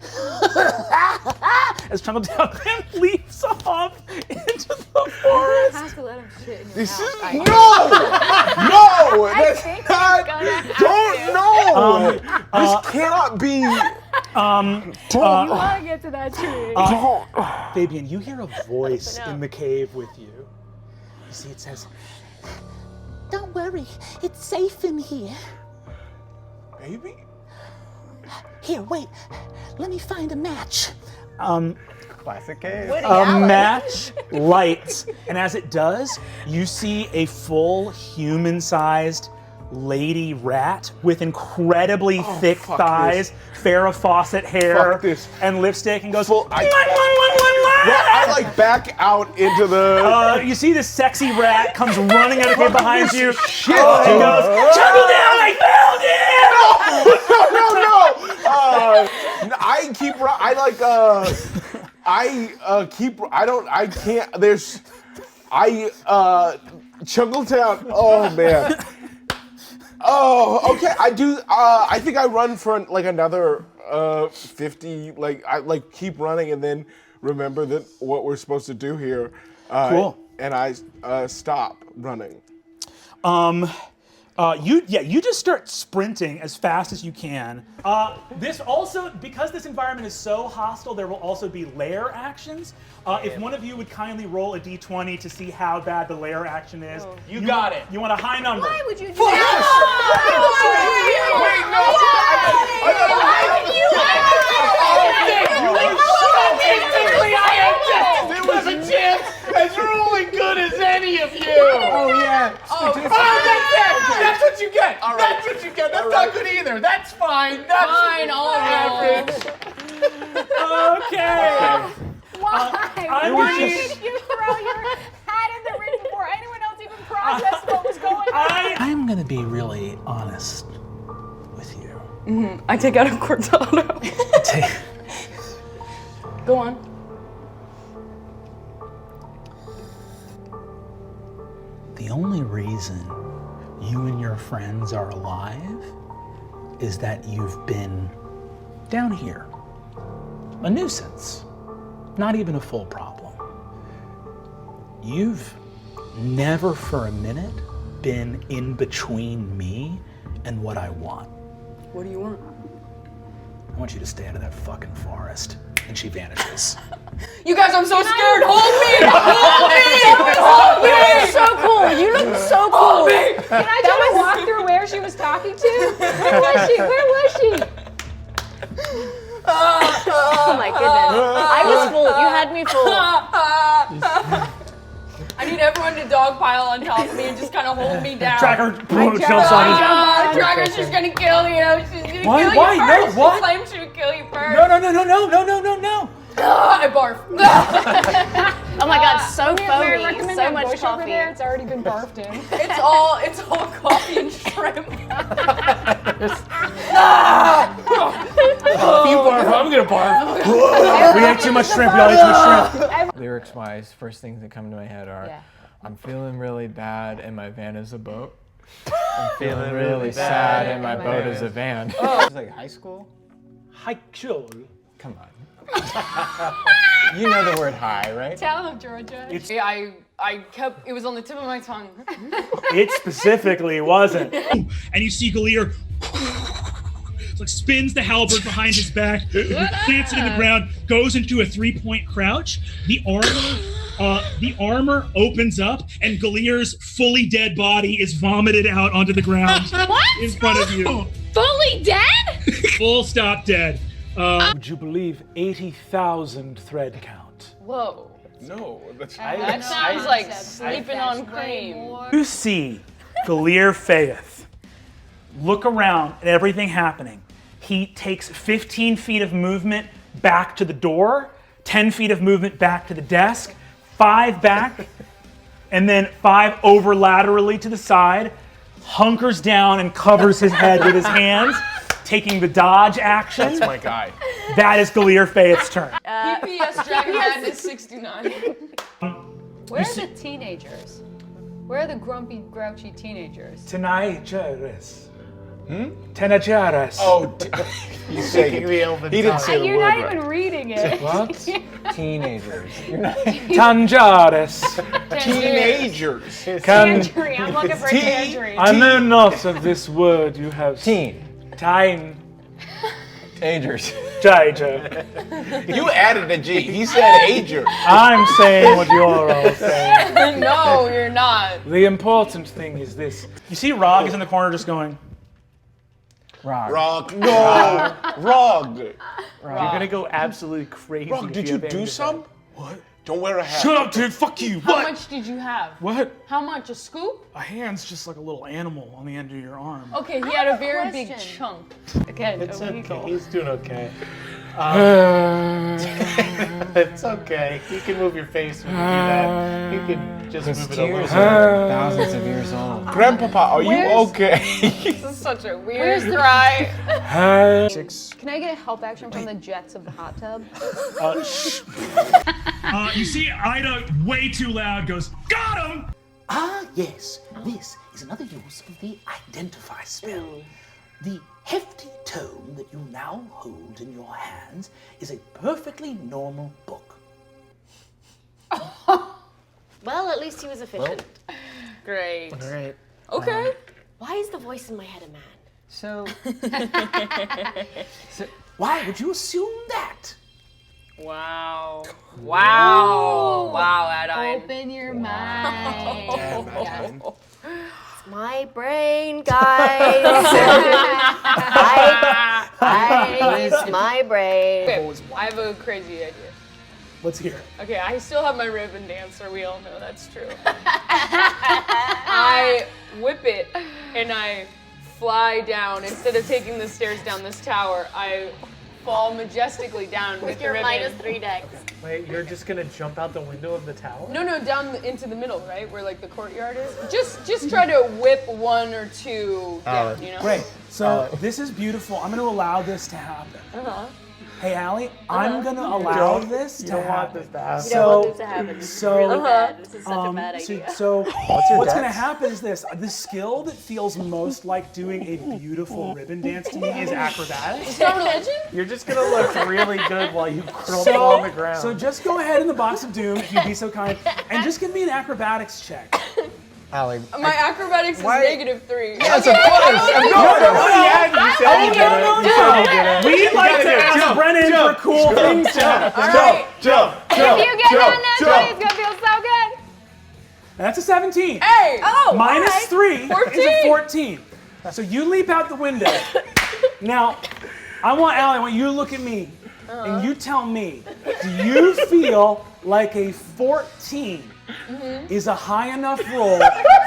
S2: as Trundle Down leaps off into the forest.
S7: I have to let him shit in your
S9: This
S7: mouth.
S9: is no, that's not. Don't no. This cannot be.
S7: You want to get to that tree.
S2: Fabian, you hear a voice in the cave with you. You see, it says,
S15: Don't worry, it's safe in here.
S9: Maybe?
S10: Here, wait. Let me find a match.
S5: Classic cave.
S2: A match lights, and as it does, you see a full human-sized lady rat with incredibly thick
S9: fuck
S2: thighs, Farrah Fawcett hair,
S9: Fuck this.
S2: and lipstick, and goes.
S9: Well, I like back out into the.
S2: You see this sexy rat comes running out of the cave behind you.
S9: Shit,
S2: and
S9: dude.
S2: goes, "Chuckle down! I found him!"
S9: I keep. I can't. There's. Chungletown. Oh man. Oh, okay. I do. I think I run for like another 50. Like I keep running and then remember that what we're supposed to do here.
S2: Cool.
S9: And I stop running.
S2: You just start sprinting as fast as you can. This also, because this environment is so hostile, there will also be lair actions. If one of you would kindly roll a d20 to see how bad the lair action is.
S5: You got it.
S2: You want a high number.
S6: Why would you do
S9: Wait, no.
S8: There was a chance as rolling good as any of you.
S5: Oh yeah.
S8: That's what you get. That's what you get. That's not good either. That's fine. That's
S1: Fine, all
S8: average.
S2: Okay.
S6: Why?
S2: I
S6: Why
S2: was
S6: did
S2: just-
S6: you throw your hat in the ring before anyone else even processed what was going on?
S10: I'm gonna be really honest with you.
S1: I take out a cortado. Go on.
S10: The only reason you and your friends are alive is that you've been down here. A nuisance. Not even a full problem. You've never for a minute been in between me and what I want.
S1: What do you want?
S10: I want you to stay out of that fucking forest. And she vanishes.
S1: You guys, I'm so scared. Hold me! Hold me!
S6: You look so cool. You look so cool.
S1: Hold me!
S6: Can I try to walk through where she was talking to? Where was she? Where was she?
S12: Oh my goodness. I was fooled. You had me fooled.
S1: I need everyone to dogpile on top of me and just kind of hold me down.
S2: Tracker jumps on you.
S1: Tracker's just gonna kill you. She's gonna
S2: Why?
S1: kill
S2: Why?
S1: you
S2: No,
S1: first.
S2: what?
S1: She claimed she would kill you first.
S2: No.
S1: I barf.
S12: Oh my god, so
S6: May I
S12: foamy.
S6: recommend
S12: So
S6: that
S12: much
S6: bush over
S12: coffee.
S6: there? It's already been barfed in.
S1: It's all coffee and shrimp.
S8: If you barf, I'm gonna barf.
S2: We ate too much shrimp. We all ate too much shrimp.
S5: Lyrics wise, first things that come to my head are, I'm feeling really bad and my van is a boat. I'm feeling really sad and my boat is a van.
S8: Oh. It's like high school?
S2: High school.
S5: Come on. You know the word high, right?
S6: Tell him, Georgia.
S1: I kept, it was on the tip of my tongue.
S2: It specifically wasn't.
S11: And you see Galir like spins the halberd behind his back, plants it in the ground, goes into a 3-point crouch. The armor opens up, and Galir's fully dead body is vomited out onto the ground in front of you.
S6: Fully dead?
S11: Full stop dead.
S3: Would you believe 80,000 thread count?
S1: Whoa.
S9: No, that's.
S1: That sounds like sleeping on cream.
S2: You see Galir Faith look around at everything happening. He takes 15 feet of movement back to the door, 10 feet of movement back to the desk, 5 back, and then 5 over laterally to the side, hunkers down and covers his head with his hands, taking the dodge action.
S9: That's my guy.
S2: That is Galir Faith's turn.
S1: PPS Dragon Madness 69.
S7: Where are the teenagers? Where are the grumpy, grouchy teenagers?
S3: Teenagers. Teenagers.
S9: Oh, he's saying
S8: the
S9: it.
S8: elven
S9: He didn't
S8: tongue.
S9: say the
S6: You're
S9: word
S6: not
S9: right.
S6: even reading it.
S3: What?
S5: Teenagers.
S3: Tangerines.
S9: Teenagers.
S6: Tangerine. I'm looking for a tangerine.
S3: I know not of this word you have.
S5: Teen.
S3: Time.
S5: Agers.
S3: Jager.
S9: You added a G. He said ager.
S3: I'm saying what you're all saying.
S1: No, you're not.
S3: The important thing is this.
S2: You see Rog is in the corner just going,
S5: Rock.
S9: Rock. No. Rock.
S5: Rock.
S8: You're gonna go absolutely crazy.
S9: Rock,
S8: if
S9: did you
S8: have
S9: do
S8: any
S9: some? What? Don't wear a hat.
S2: Shut up, dude. Fuck you.
S1: How
S2: What?
S1: much did you have?
S2: What?
S1: How much? A scoop?
S2: A hand's just like a little animal on the end of your arm.
S1: Okay, he
S6: I
S1: had a
S6: have a
S1: very big
S6: question.
S1: chunk.
S7: Again,
S8: It's
S7: illegal.
S8: okay. He's doing okay. It's okay. You can move your face when you do that. You can just
S5: His
S8: move it a little
S5: tears
S8: bit.
S5: are thousands of years old.
S9: Grandpapa, are you
S6: Where's-
S9: okay?
S1: This is such a weird cry.
S7: Can I get a help action from the jets of the hot tub?
S11: You see Ida, way too loud, goes, got him!
S10: Ah, yes. This is another use of the identify spell. The hefty tome that you now hold in your hands is a perfectly normal book.
S12: Well, at least he was efficient.
S1: Great.
S8: All right.
S1: Okay.
S12: Why is the voice in my head a man?
S5: So,
S10: Why would you assume that?
S1: Wow. Wow. Wow, Adine.
S7: Open your mind.
S12: My brain, guys. I used my brain.
S1: Okay, I have a crazy idea.
S2: Let's hear it.
S1: Okay, I still have my ribbon dancer. We all know that's true. I whip it and I fly down. Instead of taking the stairs down this tower, I fall majestically down with the
S12: Your
S1: ribbon.
S12: -3 decks.
S8: Wait, you're just gonna jump out the window of the tower?
S1: No, down into the middle, right, where like the courtyard is. Just try to whip one or two down, you know.
S2: Great. So this is beautiful. I'm going to allow this to happen. Hey, Allie, I'm going to allow this to
S8: You don't want
S2: happen.
S8: this to happen.
S12: You don't want this to happen. This is really bad. This is such a bad idea.
S2: So
S8: What's your
S2: what's going to
S8: dex?
S2: happen is this. The skill that feels most like doing a beautiful ribbon dance to me is acrobatics.
S1: It's not religion?
S8: You're just gonna look really good while you crumple on the ground.
S2: So just go ahead in the box of doom, if you'd be so kind, and just give me an acrobatics check.
S5: Allie.
S1: My acrobatics is -3.
S5: Yes, of course.
S2: We like to ask Brennan for cool things to happen.
S8: Jump!
S7: If you get that naturally, it's gonna feel so good.
S2: That's a 17.
S1: Hey! Oh!
S2: Minus 3 is a
S1: 14.
S2: 14. So you leap out the window. Now, I want you to look at me and you tell me, do you feel like a 14 is a high enough roll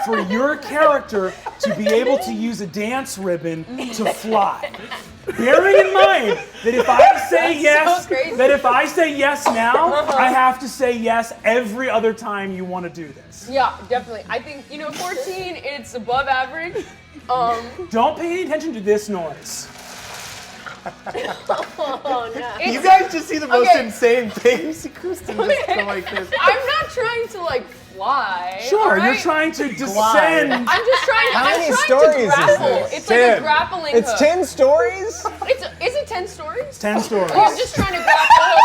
S2: for your character to be able to use a dance ribbon to fly? Bearing in mind that if I say yes,
S1: so crazy.
S2: that if I say yes now, I have to say yes every other time you want to do this.
S1: Yeah, definitely. I think 14. It's above average.
S2: Don't pay any attention to this noise.
S12: Oh no.
S8: You guys just see the most
S1: Okay.
S8: insane things. Kristen just go like this.
S1: I'm not trying to like fly.
S2: Sure,
S1: all right?
S2: you're trying to descend.
S1: I'm just trying.
S5: How
S1: I'm
S5: many
S1: trying
S5: stories
S1: to
S5: is
S1: grapple.
S5: this?
S1: It's like a
S9: 10.
S1: grappling
S5: It's
S1: hook.
S5: 10 stories?
S1: Is it 10 stories?
S2: 10 stories.
S1: Oh, I'm just trying to grapple hook.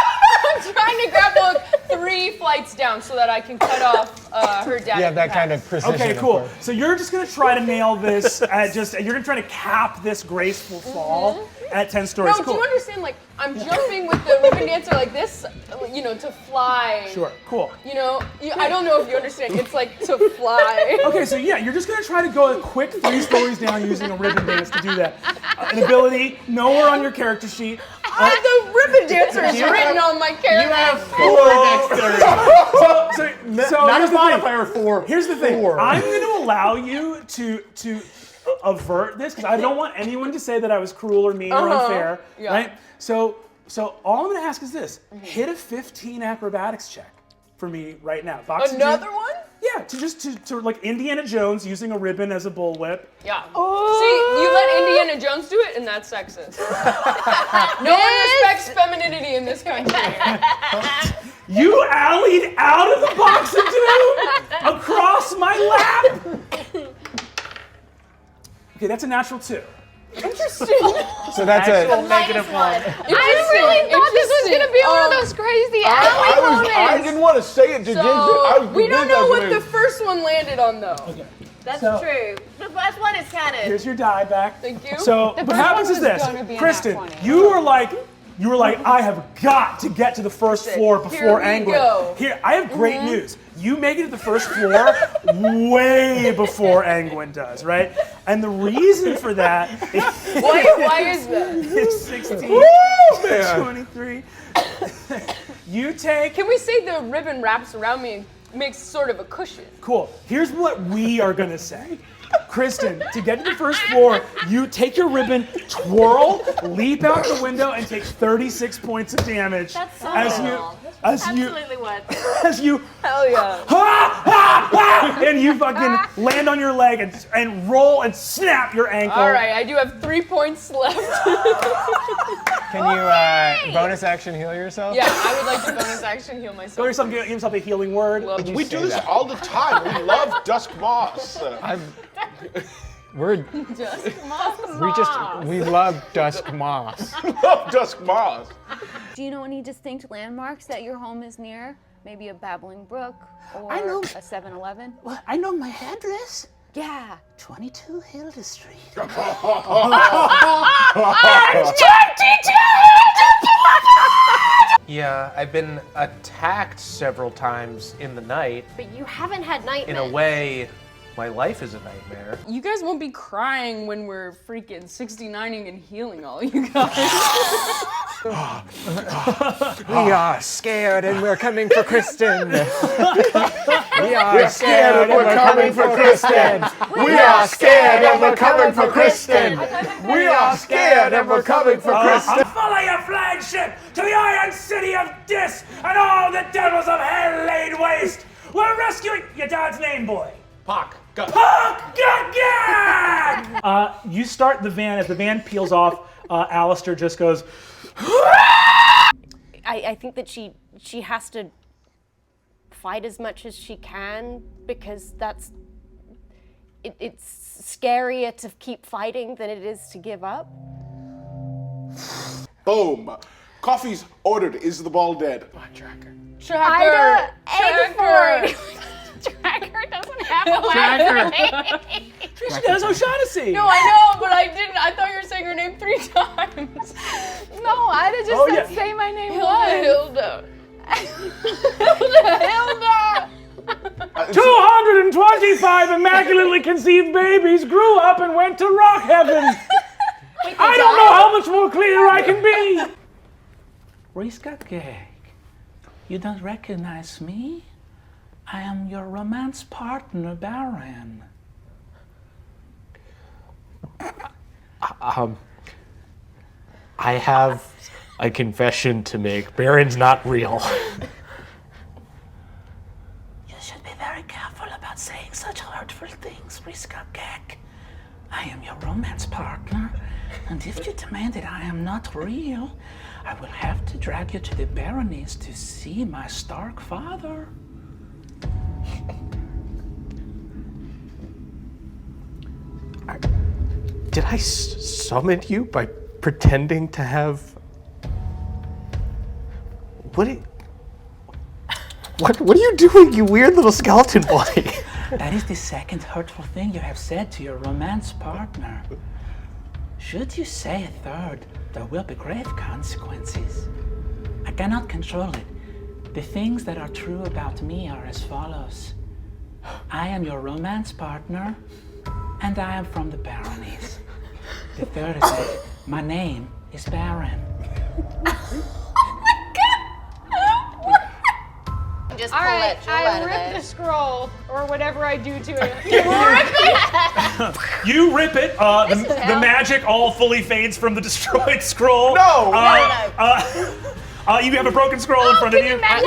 S1: I'm trying to grapple hook 3 flights down so that I can cut off her dad.
S5: You have that kind of precision.
S2: Okay,
S5: of
S2: cool.
S5: course.
S2: So you're just gonna try to nail this at you're gonna try to cap this graceful fall at 10 stories.
S1: No,
S2: Cool.
S1: do you understand? Like, I'm jumping with the ribbon dancer like this, to fly.
S2: Sure, cool.
S1: I don't know if you understand. It's like to fly.
S2: Okay, so yeah, you're just gonna try to go a quick 3 stories down using a ribbon dance to do that. An ability nowhere on your character sheet.
S1: The ribbon dancer is written on my character.
S8: You have 4 dexterity.
S2: So
S8: Not
S2: here's
S8: a
S2: the thing.
S8: modifier 4.
S2: Here's the thing.
S8: 4.
S2: I'm going to allow you to avert this because I don't want anyone to say that I was cruel or mean or unfair,
S1: Yeah.
S2: right? So all I'm going to ask is this: hit a 15 acrobatics check for me right now. Box of
S1: Another
S2: Doom-
S1: one?
S2: Yeah, to like Indiana Jones using a ribbon as a bullwhip.
S1: Yeah. See, you let Indiana Jones do it, and that's sexist. No one respects femininity in this country.
S2: You allied out of the box of doom across my lap. Okay, that's a natural 2.
S1: Interesting.
S5: So that's
S8: Actual
S5: a.
S8: negative 1.
S7: I really thought this was gonna be one of those crazy alley moments.
S9: I didn't want to say it to Ginger. I was
S1: We don't
S9: convinced
S1: know
S9: I was
S1: what
S9: gonna-
S1: the first one landed on, though.
S2: Okay.
S12: That's
S2: So-
S12: true. The first one is kind of.
S2: Here's your die back.
S1: Thank you.
S2: So
S7: The
S2: what
S7: first
S2: happens
S7: one
S2: is
S7: was
S2: this,
S7: gonna be a nat
S2: Kristen,
S7: 20.
S2: you are like You were like, I have got to get to the first floor before
S1: "Here we
S2: Angwin.
S1: go."
S2: Here, I have great news. You make it to the first floor way before Angwin does, right? And the reason for that is
S1: Why is that?
S2: it's 16,
S9: man.
S2: 23. You take.
S1: Can we say the ribbon wraps around me and makes sort of a cushion?
S2: Cool. Here's what we are gonna say. Kristen, to get to the first floor, you take your ribbon, twirl, leap out the window, and take 36 points of damage.
S12: That's so
S2: as
S12: cool.
S2: you, as you,
S12: Absolutely what?
S2: as you,
S1: Hell yeah.
S2: and you fucking land on your leg and roll and snap your ankle.
S1: All right, I do have 3 points left.
S5: Can you bonus action heal yourself?
S1: Yeah, I would like to bonus action heal myself.
S2: Go yourself, give yourself a healing word.
S1: Love you.
S9: We do this all the time. We love Dusk Moss.
S5: We love Dusk Moss.
S9: Love Dusk Moss.
S6: Do you know any distinct landmarks that your home is near? Maybe a babbling brook or
S10: I know.
S6: a 7-Eleven?
S10: Well, I know my address.
S6: Yeah.
S10: 22 Hilda Street.
S8: Yeah, I've been attacked several times in the night.
S12: But you haven't had
S8: In
S12: nightmares.
S8: a way, my life is a nightmare.
S1: You guys won't be crying when we're freaking 69ing and healing all you guys.
S5: We are scared and we're coming for Kristen. We
S9: We're scared and we're coming for Kristen. We are scared and we're coming for Kristen. We are scared and we're coming for Kristen.
S2: Follow your flagship to the Iron City of Dis, and all the devils of hell laid waste. We're rescuing your dad's name, boy.
S8: Pock.
S2: You start the van. As the van peels off, Alistair just goes.
S12: I think that she has to fight as much as she can because it's scarier to keep fighting than it is to give up.
S9: Boom. Coffee's ordered. Is the ball dead?
S8: Tracker.
S1: Tracker.
S6: Egg Tracker doesn't have a last name.
S2: She does O'Shaughnessy.
S1: No, I know, but I didn't. I thought you were saying her name 3 times.
S6: No, I just
S2: Oh,
S6: said
S2: yeah.
S6: say my name once.
S1: Hilda.
S2: 225 immaculately conceived babies grew up and went to rock heaven. I don't know how much more clear I can be. Riska Gag, you don't recognize me? I am your romance partner, Baron.
S8: I have a confession to make. Baron's not real.
S10: You should be very careful about saying such hurtful things, Riska Gag. I am your romance partner, and if you demand that I am not real, I will have to drag you to the baronies to see my Stark father.
S8: Did I summon you by pretending to have... What are you doing, you weird little skeleton boy?
S10: That is the second hurtful thing you have said to your romance partner. Should you say a third, there will be grave consequences. I cannot control it. The things that are true about me are as follows. I am your romance partner, and I am from the baronies. The third is that my name is Baron.
S12: Just
S6: All
S12: pull
S6: right,
S12: that jewel out
S6: I
S12: of
S6: rip
S12: there.
S6: the scroll or whatever I do to it.
S2: You rip it. The magic all fully fades from the destroyed scroll.
S9: No!
S2: You have a broken scroll in front of you.
S12: I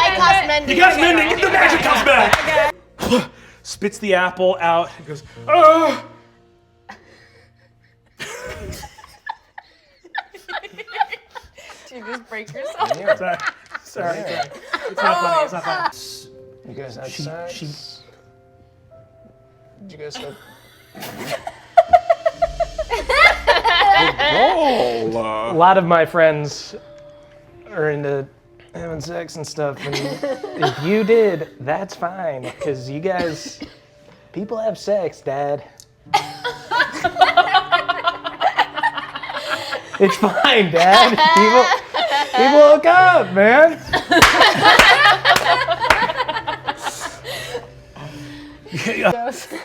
S12: like us mending.
S2: You guys mending. The magic comes back. Spits the apple out. He goes, oh.
S1: Did you just break yourself?
S2: Sorry. It's not funny. It's not funny.
S5: You guys had sex? Did you guys have...
S9: Roll.
S5: A lot of my friends are into having sex and stuff, and if you did, that's fine, because you guys, people have sex, Dad.
S8: It's fine, Dad. People look up, man.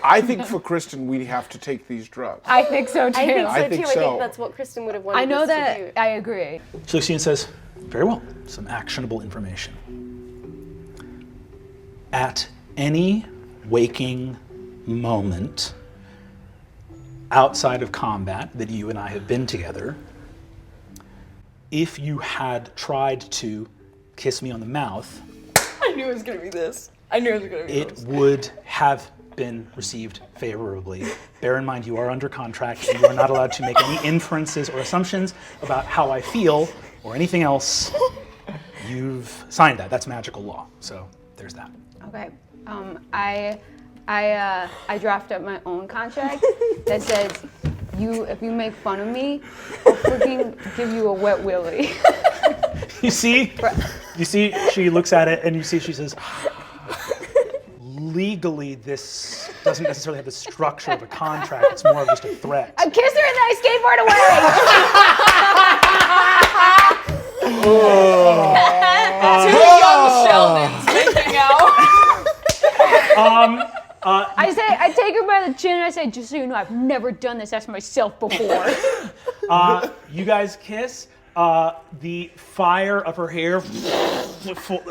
S9: I think for Kristen, we have to take these drugs.
S7: I think so too.
S12: I think so
S9: I
S12: too.
S9: think
S12: I
S9: so.
S12: think that's what Kristen would have wanted
S7: I know
S12: us to
S7: that.
S12: do.
S7: I agree.
S10: She looks at you and says, very well, some actionable information. At any waking moment outside of combat that you and I have been together, if you had tried to kiss me on the mouth,
S1: I knew it was gonna be this. I knew it was gonna be
S10: it
S1: this.
S10: would have been received favorably. Bear in mind, you are under contract and you are not allowed to make any inferences or assumptions about how I feel or anything else. You've signed that. That's magical law. So there's that.
S7: Okay. I draft up my own contract that says, if you make fun of me, I'll freaking give you a wet willy.
S10: You see, she looks at it and you see she says, legally, this doesn't necessarily have the structure of a contract. It's more of just a threat.
S6: I kiss her and then I skateboard away.
S1: Two young Sheldons making out.
S6: I take her by the chin and I say, just so you know, I've never done this to myself before.
S10: You guys kiss. The fire of her hair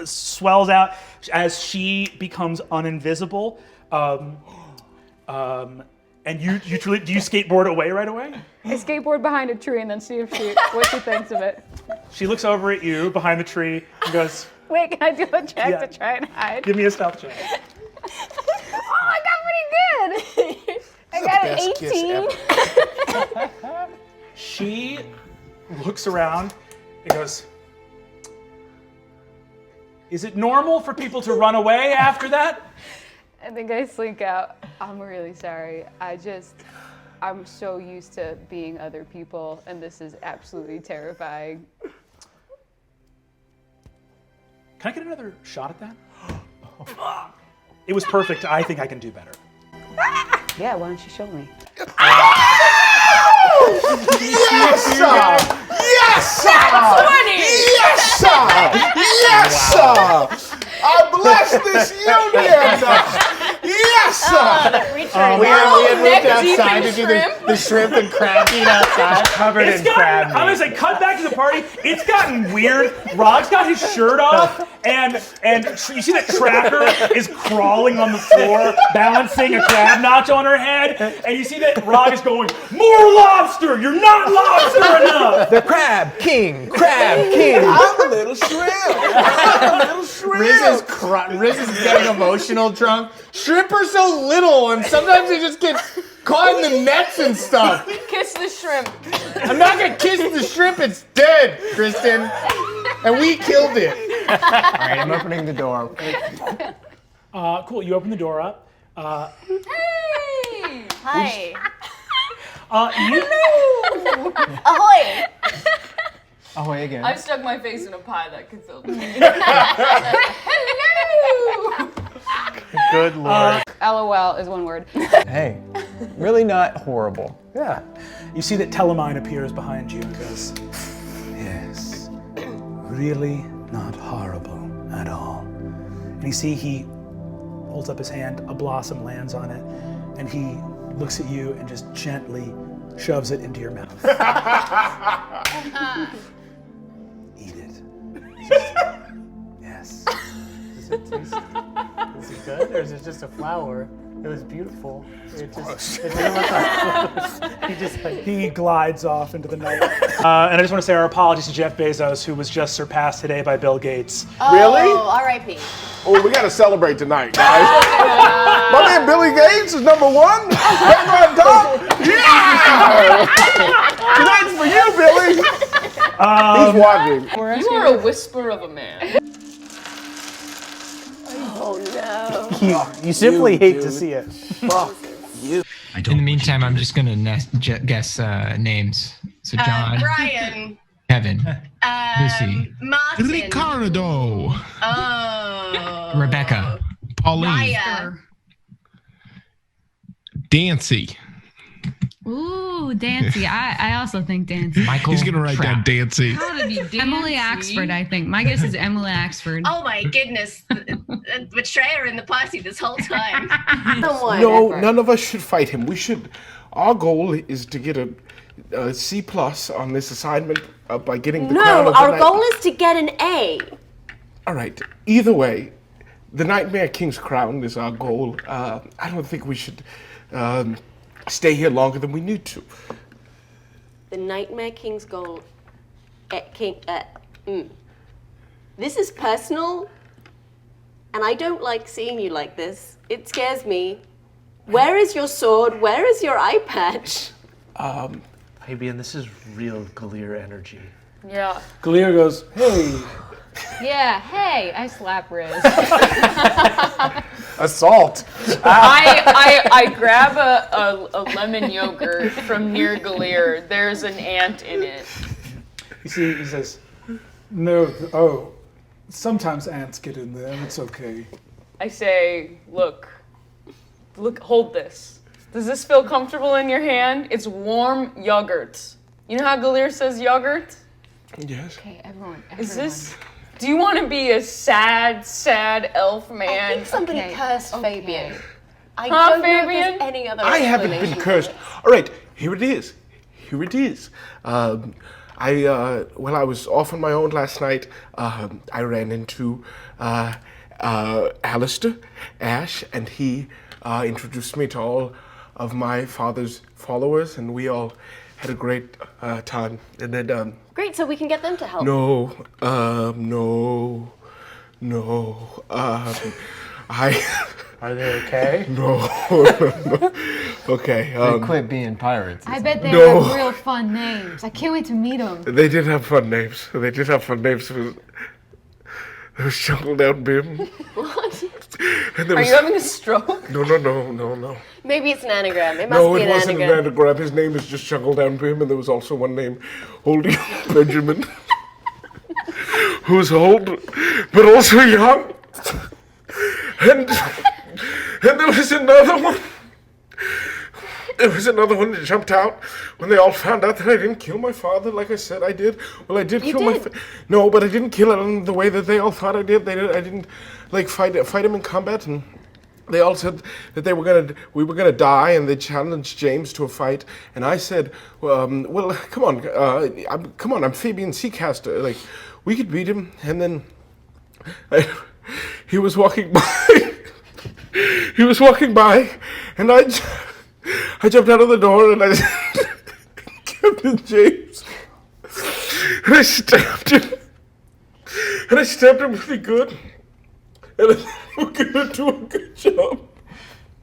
S10: swells out as she becomes uninvisible. And you truly, do you skateboard away right away?
S7: I skateboard behind a tree and then see what she thinks of it.
S2: She looks over at you behind the tree and goes,
S7: Wait, can I do a check
S2: Yeah.
S7: to try and hide?
S2: give me a stealth check.
S6: Oh, I got pretty good. I got an 18.
S2: She looks around and goes, is it normal for people to run away after that?
S7: I think I slink out. I'm really sorry. I'm so used to being other people, and this is absolutely terrifying.
S2: Can I get another shot at that? It was perfect. I think I can do better.
S7: Yeah, why don't you show me?
S9: Yes, sir! Yes, sir! Yes, sir! Yes, sir! I bless this union! Yes, sir!
S8: We had moved outside to do the shrimp and crab eat outside. Covered in crab
S2: I'm gonna
S8: meat.
S2: say, cut back to the party. It's gotten weird. Rod's got his shirt off, and you see that Tracker is crawling on the floor, balancing a crab nacho on her head, and you see that Rod is going, more lobster! You're not lobster enough!
S8: The crab king! Crab king!
S9: I'm a little shrimp! I'm a little shrimp!
S8: Riz is getting emotional drunk. Shrimp are so little, and sometimes they just get caught in the nets and stuff.
S1: Kiss the shrimp.
S8: I'm not gonna kiss the shrimp, it's dead, Kristen. And we killed it. Alright, I'm opening the door.
S2: Cool, you open the door up.
S1: Hey!
S12: Hi. Ahoy!
S5: Ahoy again.
S1: I stuck my face in a pie that could fill me. Hello!
S8: Good lord.
S7: LOL is one word.
S5: Hey, really not horrible.
S2: Yeah. You see that Telemine appears behind you and goes, yes, really not horrible at all. And you see he holds up his hand, a blossom lands on it, and he looks at you and just gently shoves it into your mouth. Eat it. Yes.
S8: Does it taste? Is it good, or is it just a flower? It was beautiful. It didn't look like
S2: He glides off into the night. And I just want to say our apologies to Jeff Bezos, who was just surpassed today by Bill Gates.
S9: Really?
S12: Oh, R.I.P.
S9: Oh, we gotta celebrate tonight, guys. My man Billy Gates is number one. Back on top. Yeah! Tonight's for you, Billy. He's watching.
S1: You are a whisper of a man.
S12: Oh no.
S8: You simply hate to see it.
S9: Fuck you.
S4: In the meantime, I'm just gonna guess names. So John,
S12: Brian.
S4: Kevin, Lucy,
S12: Martin.
S13: Ricardo,
S12: Oh.
S4: Rebecca,
S13: Pauline,
S12: Maya.
S13: Dancy,
S14: Ooh.
S15: Oh, Dancy. I also think Dancy.
S4: Michael.
S13: He's gonna write down Dancy.
S15: Gotta be Dancy. Emily Axford, I think. My guess is Emily Axford.
S16: Oh my goodness. Betrayer in the posse this whole time.
S9: No, none of us should fight him. Our goal is to get a C+ on this assignment by getting the crown
S12: No,
S9: of the
S12: our
S9: night.
S12: goal is to get an A.
S9: All right. Either way, the Nightmare King's crown is our goal. I don't think we should stay here longer than we need to.
S12: The Nightmare King's goal. This is personal, and I don't like seeing you like this. It scares me. Where is your sword? Where is your eye patch?
S3: Fabian, this is real Galir energy.
S1: Yeah.
S10: Galir goes, hey.
S7: Yeah, hey, I slap Riz.
S8: Assault.
S1: I grab a lemon yogurt from near Galir. There's an ant in it.
S10: You see, he says, no, sometimes ants get in there, it's okay.
S1: I say, look, hold this. Does this feel comfortable in your hand? It's warm yogurt. You know how Galir says yogurt?
S9: Yes.
S7: Okay, everyone.
S1: Is this? Do you want to be a sad elf man?
S12: I think somebody cursed Fabian. I
S1: Huh,
S12: don't know if
S1: Fabian?
S12: there's any other
S9: I haven't been
S12: explanation
S9: cursed.
S12: for it.
S9: All right, here it is. When I was off on my own last night, I ran into Alistair Ash, and he introduced me to all of my father's followers, and we all had a great time. And then
S12: Great, so we can get them to help.
S9: no.
S3: Are they okay?
S9: No. Okay.
S5: They quit being pirates.
S7: I bet they
S9: No.
S7: have real fun names. I can't wait to meet them.
S9: They did have fun names. There was Jungle Down Bim.
S12: What?
S9: And there
S1: Are
S9: was,
S1: you having a stroke?
S9: No.
S12: Maybe it's an anagram. It must
S9: No,
S12: be
S9: it
S12: an
S9: wasn't
S12: anagram.
S9: an anagram. His name is just Jungle Down Bim, and there was also one named Old Young Benjamin, who was old, but also young. And there was another one. There was another one that jumped out when they all found out that I didn't kill my father like I said I did. Well, I did
S12: You
S9: kill my
S12: did.
S9: No, but I didn't kill him the way that they all thought I did. I didn't like fight him in combat, and they all said that we were gonna die, and they challenged James to a fight. And I said, well, come on, I'm Fabian Seacaster. Like, we could beat him. And then he was walking by. He was walking by, and I jumped out of the door, and I Captain James, and I stabbed him. And I stabbed him really good. And I think we're gonna do a good job.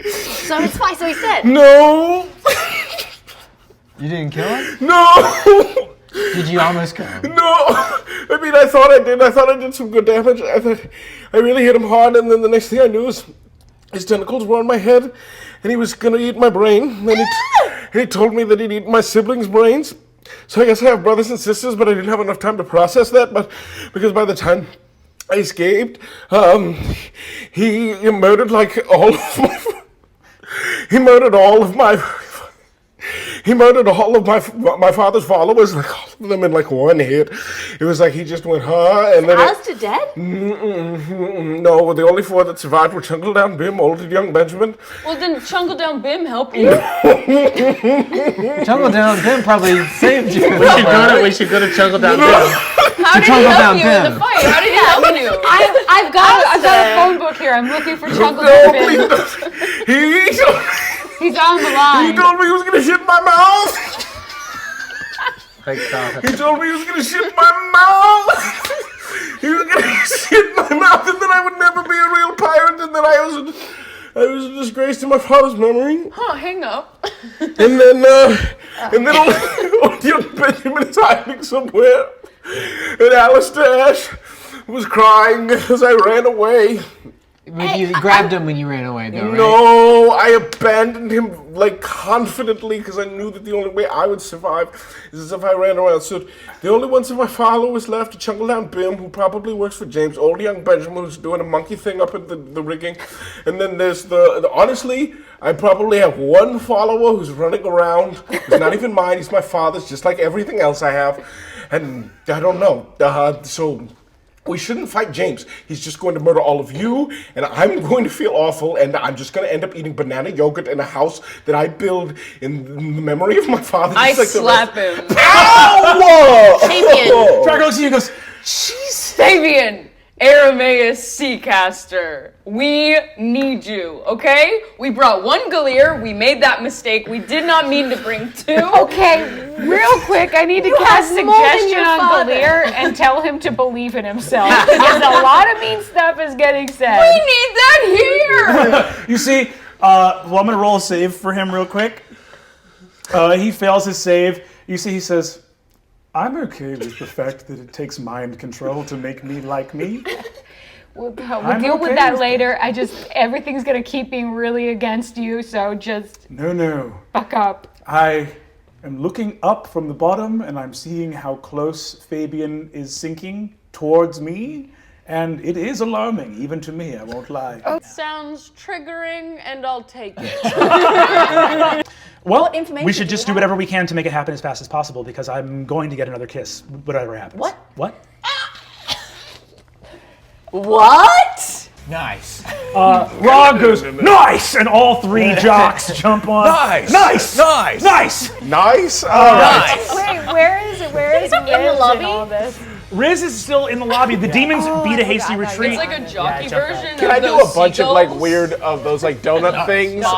S12: So it's fine, so he said.
S9: No!
S5: You didn't kill him?
S9: No!
S5: Did you almost kill him?
S9: No! I mean, I thought I did. I thought I did some good damage. I thought I really hit him hard, and then the next thing I knew is his tentacles were on my head, and he was gonna eat my brain. And he told me that he'd eat my siblings' brains. So I guess I have brothers and sisters, but I didn't have enough time to process that. But because by the time I escaped, he murdered like all of my. He murdered all of my. He murdered all of my father's followers, like all of them in like one hit. It was like he just went, and then.
S12: Alistair dead?
S9: No, the only four that survived were Jungle Down Bim, Old and Young Benjamin.
S1: Well, didn't Chungle Down Bim help you?
S5: Jungle Down Bim probably saved you.
S8: We should go to Jungle Down Bim.
S1: How did he help you in the fight? How did he help you?
S7: I've got a phone book here. I'm looking for Chuckle
S9: No,
S7: Bim.
S9: please.
S7: He's on the line.
S9: He told me he was gonna shit my mouth.
S8: Thank God.
S9: He told me he was gonna shit my mouth. He was gonna shit my mouth, and then I would never be a real pirate, and then I was a disgrace to my father's memory.
S1: Huh, hang up.
S9: And then old young Benjamin is hiding somewhere, and Alistair Ash was crying as I ran away.
S5: You grabbed him when you ran away, though, right?
S9: No, I abandoned him like confidently because I knew that the only way I would survive is if I ran around. So the only ones of my followers left are Chungle Down Bim, who probably works for James, Old Young Benjamin, who's doing a monkey thing up at the rigging, and then there's the honestly, I probably have one follower who's running around. Who's not even mine. He's my father's, just like everything else I have. And I don't know. So we shouldn't fight James. He's just going to murder all of you, and I'm going to feel awful, and I'm just going to end up eating banana yogurt in a house that I build in the memory of my father.
S1: I
S9: Just like
S1: slap him.
S9: Ow!
S1: Fabian.
S2: Draco looks at you and goes,
S1: Fabian, Arameus Seacaster, we need you, okay? We brought one Galir, we made that mistake, we did not mean to bring two.
S6: Okay, real quick, I need to cast suggestion on Galir and tell him to believe in himself. Because a lot of mean stuff is getting said.
S1: We need that here!
S2: You see, well, I'm going to roll a save for him real quick. He fails his save. You see, he says, I'm okay with the fact that it takes mind control to make me like me.
S6: We'll deal with that later. Everything's gonna keep being really against you, so just
S2: No.
S6: fuck up.
S2: I am looking up from the bottom and I'm seeing how close Fabian is sinking towards me. And it is alarming, even to me, I won't lie.
S1: Sounds triggering, and I'll take it.
S2: Well, we should just do whatever we can to make it happen as fast as possible because I'm going to get another kiss, whatever happens. What?
S5: What? Nice.
S2: Rog goes, nice! And all three jocks jump on.
S9: Nice!
S2: Nice!
S9: All right.
S6: Wait, where is Riz in all this?
S2: Riz is still in the lobby. The demons beat a hasty retreat.
S1: It's like a jockey version
S9: Can
S1: of
S9: I do
S1: those
S9: a bunch of like
S1: seagulls.
S9: weird of those like donut things where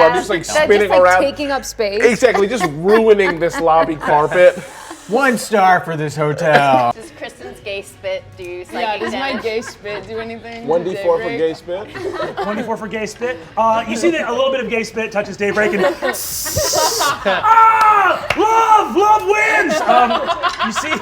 S9: I'm just like spinning around?
S7: taking up space.
S9: Exactly, just ruining this lobby carpet.
S5: 1 star for this hotel.
S12: Does Kristen's gay spit do
S1: Yeah,
S12: psychic
S1: does my
S12: damage?
S1: gay spit do anything?
S9: 1d4 for
S1: Daybreak?
S9: gay spit.
S2: 24 for gay spit. You see that a little bit of gay spit touches Daybreak and love wins. You see,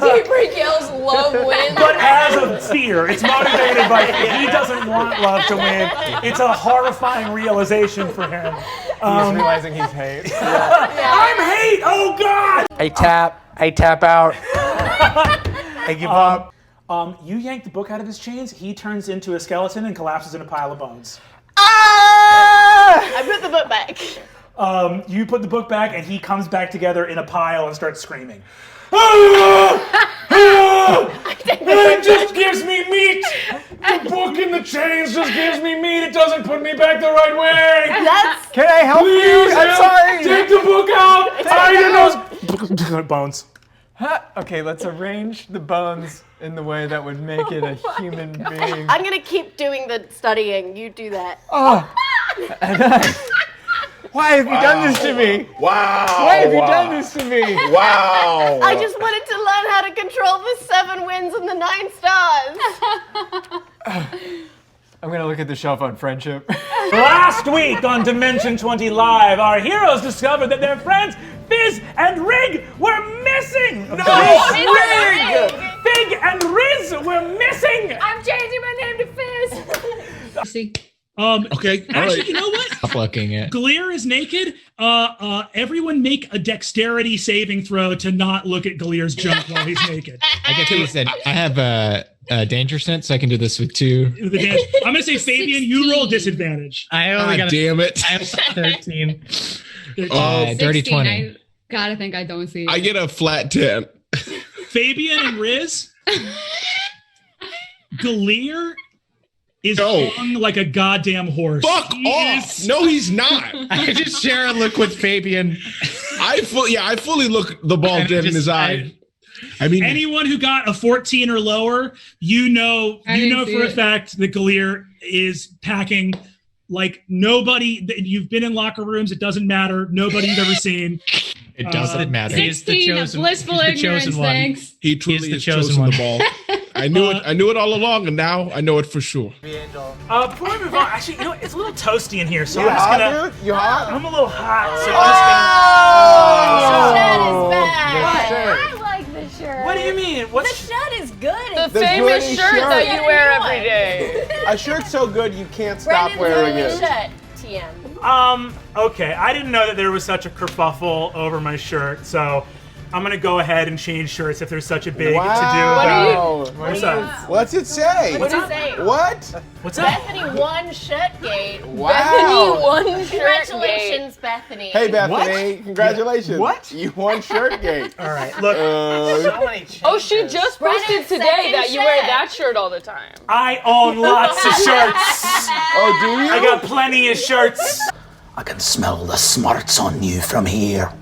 S1: Daybreak yells love wins.
S2: but as a fear, it's motivated by fear. He doesn't want love to win. It's a horrifying realization for him.
S5: He's realizing he's hate.
S2: I'm hate. Oh God.
S5: I tap out. I give up.
S2: You yank the book out of his chains. He turns into a skeleton and collapses in a pile of bones.
S12: I put the book back.
S2: You put the book back, and he comes back together in a pile and starts screaming. It just gives me meat. The book in the chains just gives me meat. It doesn't put me back the right way.
S5: Can I help you? I'm sorry.
S2: Take the book out. I know. Bones.
S5: Okay, let's arrange the bones in the way that would make it a human being.
S12: I'm gonna keep doing the studying. You do that.
S5: Why have you done this to me?
S9: Wow.
S5: Why have you done this to me?
S9: Wow.
S12: I just wanted to learn how to control the 7 winds and the 9 stars.
S5: I'm gonna look at the shelf on friendship.
S2: Last week on Dimension 20 Live, our heroes discovered that their friends Fizz and Rig were missing. Fig and Riz were missing.
S6: I'm changing my name to Fizz.
S14: See.
S13: Okay. All
S11: Actually,
S13: right.
S11: you know what?
S4: Stop looking at.
S11: Galir is naked. Everyone make a dexterity saving throw to not look at Galir's junk while he's naked.
S4: I get you said I have a danger sense, so I can do this with 2.
S11: I'm gonna say Fabian, you roll disadvantage.
S4: I only
S13: God damn it.
S4: I have 13.
S13: Oh,
S4: Dirty
S14: 16,
S4: 20.
S14: I gotta think I don't see it.
S13: I get a flat 10.
S11: Fabian and Riz. Galir is
S13: No.
S11: hung like a goddamn horse.
S13: Fuck
S11: He
S13: off.
S11: is-
S13: No, he's not.
S4: I just share a look with Fabian.
S13: I fully look the ball
S4: And
S13: dead in his eye. I mean,
S11: Anyone who got a 14 or lower, you know
S14: see
S11: for a
S14: it.
S11: fact that Galir is packing like nobody. You've been in locker rooms. It doesn't matter. Nobody you've ever seen.
S4: It doesn't matter.
S14: 16, blissful ignorance, thanks.
S13: he truly
S4: the
S13: has
S4: chosen
S13: chosen
S4: one.
S13: the ball. I knew it. I knew it all along, and now I know it for sure.
S2: Before we move on, actually, you know, it's a little toasty in here, so
S9: You
S2: I'm just
S9: hot,
S2: gonna.
S9: dude? You hot?
S2: I'm a little hot, so
S6: I like the shirt.
S2: What do you mean? What's
S12: The shirt is good.
S1: The
S9: The
S1: famous
S9: goody
S1: shirt
S9: shirt.
S1: that you wear every day.
S9: A shirt's so good you can't stop
S12: Brandon's
S9: wearing
S12: wearing
S9: it.
S12: a shirt. TM.
S2: Okay, I didn't know that there was such a kerfuffle over my shirt, so I'm gonna go ahead and change shirts if there's such a big
S9: Wow.
S2: to do.
S9: What's up? What's it say?
S16: What's it say?
S9: What?
S2: What's up?
S16: Bethany won Shirtgate.
S9: Wow.
S1: Bethany won Shirtgate.
S16: Congratulations, Bethany.
S9: Hey, Bethany. Congratulations.
S2: What?
S9: You won Shirtgate.
S2: All right, look.
S8: So many changes.
S1: Oh, she just posted
S16: Brennan's
S1: today
S16: second
S1: that you wear
S16: shirt.
S1: that shirt all the time.
S2: I own lots of shirts.
S9: Oh, do you?
S2: I got plenty of shirts.
S10: I can smell the smarts on you from here.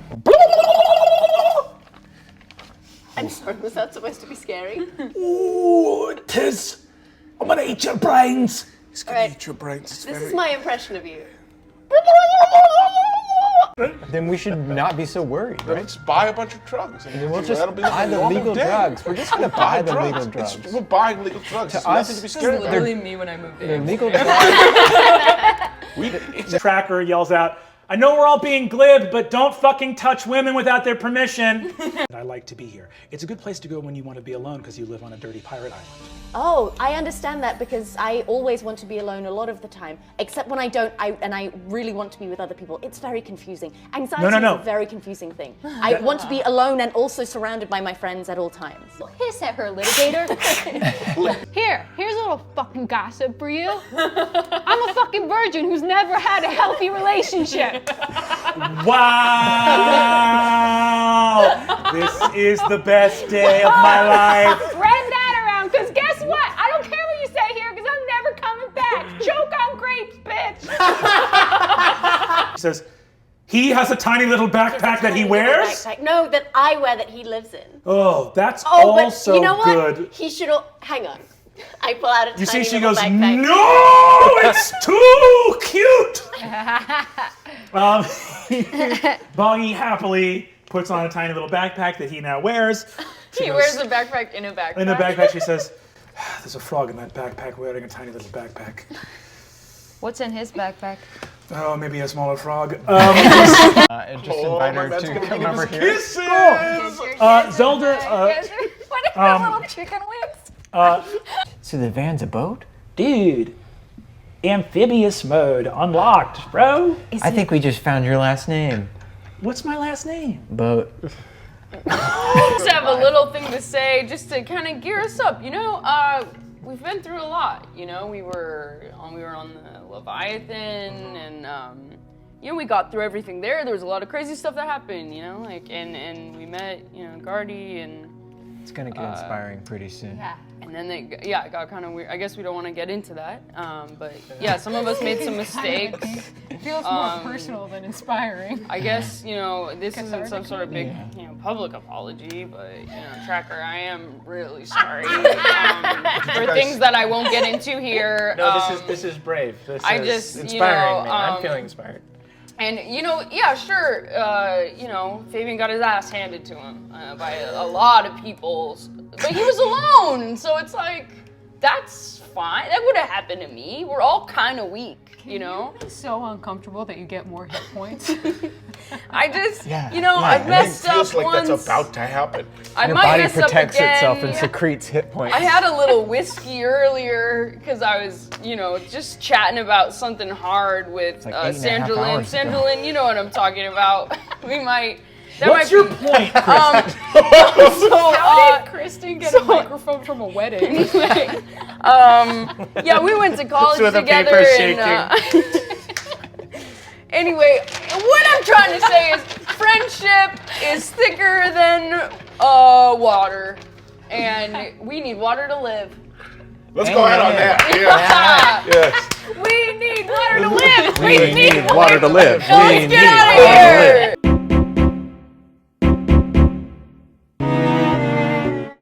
S12: I'm sorry, was that supposed to be scary?
S10: Ooh, tis. I'm gonna eat your brains.
S9: He's gonna eat your brains. It's
S12: This
S9: very-
S12: is my impression of you.
S5: Then we should not be so worried, right?
S9: Let's buy a bunch of drugs. And
S5: We'll just
S9: that'll be
S5: buy
S9: a
S5: the
S9: normal
S5: legal
S9: day.
S5: drugs. We're just gonna buy the legal drugs.
S9: We're buying legal drugs. There's nothing to be
S1: This
S9: scared
S1: is
S9: about.
S1: literally me when I moved
S5: They're
S1: in.
S5: legal drugs.
S2: The tracker yells out, I know we're all being glib, but don't fucking touch women without their permission. I like to be here. It's a good place to go when you want to be alone because you live on a dirty pirate island.
S12: Oh, I understand that because I always want to be alone a lot of the time, except when I don't, and I really want to be with other people. It's very confusing. Anxiety
S2: No.
S12: is a very confusing thing. I want to be alone and also surrounded by my friends at all times.
S6: Hiss at her, litigator. Here's a little fucking gossip for you. I'm a fucking virgin who's never had a healthy relationship.
S2: Wow! This is the best day of my life.
S6: Spread that around, because guess what? I don't care what you say here, because I'm never coming back. Choke on grapes, bitch.
S2: He says, he has a tiny little backpack that he wears?
S12: Backpack. No, that I wear that he lives in.
S2: Oh, that's
S12: Oh, but
S2: also
S12: you know what?
S2: good.
S12: He should. Hang on. I pull out a
S2: You
S12: tiny
S2: see, she
S12: little
S2: goes,
S12: backpack.
S2: no, it's too cute. Boggy happily puts on a tiny little backpack that he now wears. She
S1: He
S2: goes-
S1: wears a backpack in a backpack.
S2: In the backpack, she says, there's a frog in that backpack wearing a tiny little backpack.
S6: What's in his backpack?
S2: Oh, maybe a smaller frog.
S5: And just invite her
S9: man's
S5: to
S9: gonna
S5: come
S9: give
S5: over
S9: us
S5: here.
S9: kisses.
S2: Zelda,
S6: What are the little chicken wings?
S5: So the van's a boat?
S2: dude, amphibious mode unlocked, bro.
S5: I think we just found your last name.
S2: What's my last name?
S5: Boat.
S1: Just have a little thing to say, just to kind of gear us up. You know, we've been through a lot. You know, we were on the Leviathan, and you know, we got through everything there. There was a lot of crazy stuff that happened. You know, like and we met, you know, Gardy, and
S5: It's gonna get inspiring pretty soon.
S6: Yeah.
S1: and then it got kind of weird. I guess we don't want to get into that, but yeah, some of us made some mistakes.
S6: It feels more personal than inspiring.
S1: I guess, you know, this isn't some sort of big, you know, public apology, but, you know, Tracker, I am really sorry for things that I won't get into here.
S8: No, this is brave. This
S1: I
S8: is
S1: just, you
S8: inspiring
S1: know,
S8: me. I'm feeling inspired.
S1: And, you know, yeah, sure, you know, Fabian got his ass handed to him by a lot of people, but he was alone, so it's like, that's fine. That would have happened to me. We're all kind of weak, you know?
S6: It's so uncomfortable that you get more hit points.
S1: I just,
S5: Yeah,
S1: you know,
S5: yeah,
S1: I've
S5: it
S1: messed up
S9: Feels like
S1: once.
S9: that's about to happen.
S1: I
S5: Your
S1: might
S5: body
S1: mess
S5: protects
S1: up again.
S5: itself and secretes hit points.
S1: I had a little whiskey earlier because I was, you know, just chatting about something hard with
S5: like 8.5
S1: Sandra Lynn.
S5: hours ago.
S1: Sandra Lynn, you know what I'm talking about. We might. That
S2: What's
S1: might
S2: your
S1: be,
S2: point, Chris?
S6: How did Kristen get a microphone from a wedding?
S1: yeah, we went to college
S8: with the
S1: together.
S8: paper
S1: And, anyway, what I'm trying to say is friendship is thicker than water, and we need water to live.
S9: Let's go ahead on that. Yeah. Yes.
S1: We need water to live.
S9: We need water to live.
S1: Let's get out of here.